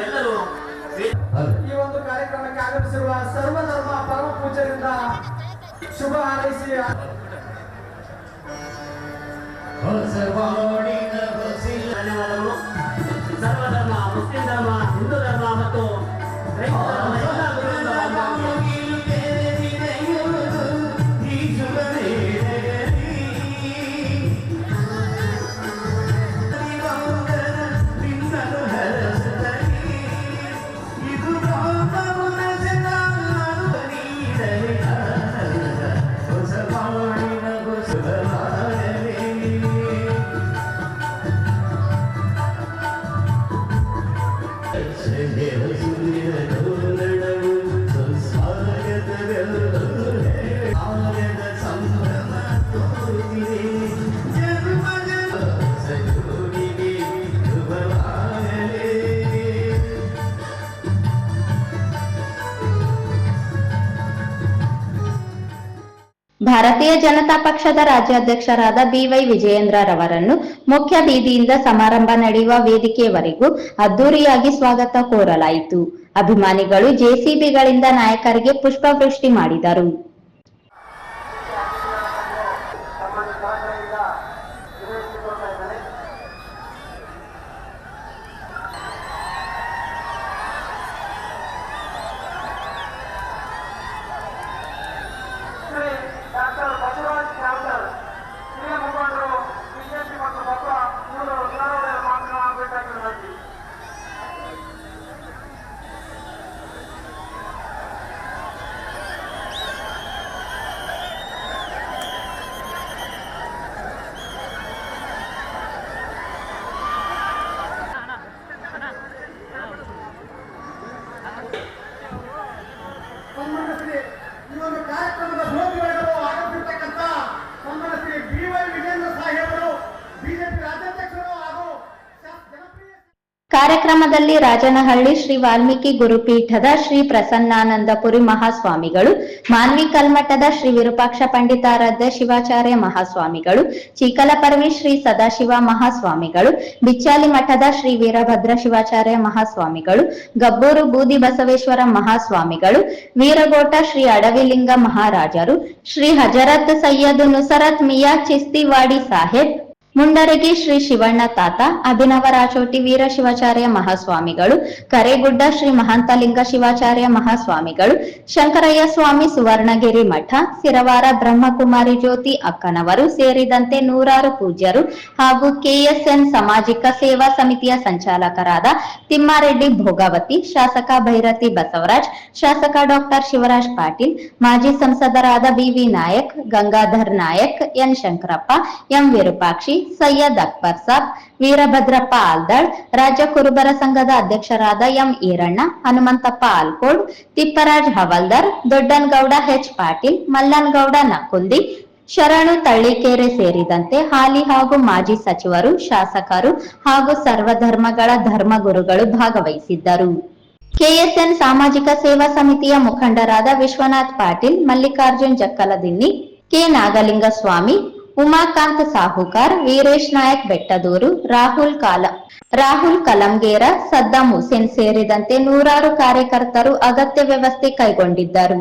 Speaker 3: ಎಲ್ಲರೂ ಈ ಒಂದು ಕಾರ್ಯಕ್ರಮಕ್ಕೆ ಆಗಮಿಸಿರುವ ಸರ್ವಧರ್ಮ ಪರಮ ಪೂಜ್ಯರಿಂದ ಶುಭ ಹಾರೈಸಿ ಧನ್ಯವಾದಗಳು. ಸರ್ವಧರ್ಮ, ಮುಸ್ಲಿಂ ಧರ್ಮ, ಹಿಂದೂ ಧರ್ಮ ಮತ್ತು ಕ್ರೈಸ್ತ ಧರ್ಮ ಎಲ್ಲ ಗುರುಗಳಿಂದ
Speaker 2: ಭಾರತೀಯ ಜನತಾ ಪಕ್ಷದ ರಾಜ್ಯಾಧ್ಯಕ್ಷರಾದ ಬಿವೈ ವಿಜಯೇಂದ್ರರವರನ್ನು ಮುಖ್ಯ ಬೀದಿಯಿಂದ ಸಮಾರಂಭ ನಡೆಯುವ ವೇದಿಕೆಯವರೆಗೂ ಅದ್ದೂರಿಯಾಗಿ ಸ್ವಾಗತ ಕೋರಲಾಯಿತು. ಅಭಿಮಾನಿಗಳು ಜೆಸಿಬಿಗಳಿಂದ ನಾಯಕರಿಗೆ ಪುಷ್ಪವೃಷ್ಟಿ ಮಾಡಿದರು.
Speaker 3: ಈ ಒಂದು ಕಾರ್ಯಕ್ರಮದ ಜ್ಯೋತಿಗಳು ಆಗಮಿಸಿರ್ತಕ್ಕಂಥ ಸನ್ಮಾನ ಶ್ರೀ ಬಿವೈ ವಿಜೇಂದ್ರ ಸಾಹೇಬರು ಬಿಜೆಪಿ ರಾಜ್ಯಾಧ್ಯಕ್ಷರು ಹಾಗೂ ಜನಪ್ರಿಯ
Speaker 2: ಕಾರ್ಯಕ್ರಮದಲ್ಲಿ ರಾಜನಹಳ್ಳಿ ಶ್ರೀ ವಾಲ್ಮೀಕಿ ಗುರುಪೀಠದ ಶ್ರೀ ಪ್ರಸನ್ನಾನಂದಪುರಿ ಮಹಾಸ್ವಾಮಿಗಳು, ಮಾನ್ವಿ ಕಲ್ಮಠದ ಶ್ರೀ ವಿರೂಪಾಕ್ಷ ಪಂಡಿತಾರಾಧ್ಯ ಶಿವಾಚಾರ್ಯ ಮಹಾಸ್ವಾಮಿಗಳು, ಚೀಕಲಪರ್ವಿ ಶ್ರೀ ಸದಾಶಿವ ಮಹಾಸ್ವಾಮಿಗಳು, ಬಿಚ್ಚಾಲಿ ಮಠದ ಶ್ರೀ ವೀರಭದ್ರ ಶಿವಾಚಾರ್ಯ ಮಹಾಸ್ವಾಮಿಗಳು, ಗಬ್ಬೂರು ಬೂದಿ ಬಸವೇಶ್ವರ ಮಹಾಸ್ವಾಮಿಗಳು, ವೀರಗೋಟ ಶ್ರೀ ಅಡವಿಲಿಂಗ ಮಹಾರಾಜರು, ಶ್ರೀ ಹಜರತ್ ಸೈಯದ್ ನುಸರತ್ ಮಿಯಾ ಚಿಸ್ತಿವಾಡಿ ಸಾಹೇಬ್, ಮುಂಡರಗಿ ಶ್ರೀ ಶಿವಣ್ಣ ತಾತ, ಅಭಿನವ ರಾಚೋಟಿ ವೀರ ಶಿವಾಚಾರ್ಯ ಮಹಾಸ್ವಾಮಿಗಳು, ಕರೇಗುಡ್ಡ ಶ್ರೀ ಮಹಾಂತಲಿಂಗ ಶಿವಾಚಾರ್ಯ ಮಹಾಸ್ವಾಮಿಗಳು, ಶಂಕರಯ್ಯ ಸ್ವಾಮಿ ಸುವರ್ಣಗಿರಿ ಮಠ, ಸಿರವಾರ ಬ್ರಹ್ಮಕುಮಾರಿ ಜ್ಯೋತಿ ಅಕ್ಕನವರು ಸೇರಿದಂತೆ ನೂರಾರು ಪೂಜ್ಯರು ಹಾಗೂ ಕೆಎಸ್ಎನ್ ಸಾಮಾಜಿಕ ಸೇವಾ ಸಮಿತಿಯ ಸಂಚಾಲಕರಾದ ತಿಮ್ಮಾರೆಡ್ಡಿ ಭೋಗಾವತಿ, ಶಾಸಕ ಭೈರತಿ ಬಸವರಾಜ್, ಶಾಸಕ ಡಾಕ್ಟರ್ ಶಿವರಾಜ್ ಪಾಟೀಲ್, ಮಾಜಿ ಸಂಸದರಾದ B V Nayak, Gangadhar Nayak, N Shankarappa, M Virupakshi, Syed Akbar Saab, Veerabhadrappa Aldal, ರಾಜ್ಯ ಕುರುಬರ ಸಂಘದ ಅಧ್ಯಕ್ಷರಾದ ಎಂ ಈರಣ್ಣ, ಹನುಮಂತಪ್ಪ ಆಲ್ಕೋಡ್, ತಿಪ್ಪರಾಜ್ ಹವಲ್ದಾರ್, ದೊಡ್ಡನಗೌಡ ಎಚ್ ಪಾಟೀಲ್, ಮಲ್ಲನಗೌಡ ನಕುಂದಿ, ಶರಣು ತಳ್ಳಿಕೆರೆ ಸೇರಿದಂತೆ ಹಾಲಿ ಹಾಗೂ ಮಾಜಿ ಸಚಿವರು, ಶಾಸಕರು ಹಾಗೂ ಸರ್ವಧರ್ಮಗಳ ಧರ್ಮಗುರುಗಳು ಭಾಗವಹಿಸಿದ್ದರು. ಕೆಎಸ್ಎನ್ ಸಾಮಾಜಿಕ ಸೇವಾ ಸಮಿತಿಯ ಮುಖಂಡರಾದ ವಿಶ್ವನಾಥ್ ಪಾಟೀಲ್, ಮಲ್ಲಿಕಾರ್ಜುನ್ ಜಕ್ಕಲದಿನ್ನಿ, ಕೆ ನಾಗಲಿಂಗಸ್ವಾಮಿ, ಉಮಾಕಾಂತ್ ಸಾಹುಕಾರ್, ವೀರೇಶ್ ನಾಯಕ್ ಬೆಟ್ಟದೂರು, ರಾಹುಲ್ ಕಲಂಗೇರ, ಸದ್ದಾಂ ಹುಸೇನ್ ಸೇರಿದಂತೆ ನೂರಾರು ಕಾರ್ಯಕರ್ತರು ಅಗತ್ಯ ವ್ಯವಸ್ಥೆ ಕೈಗೊಂಡಿದ್ದರು.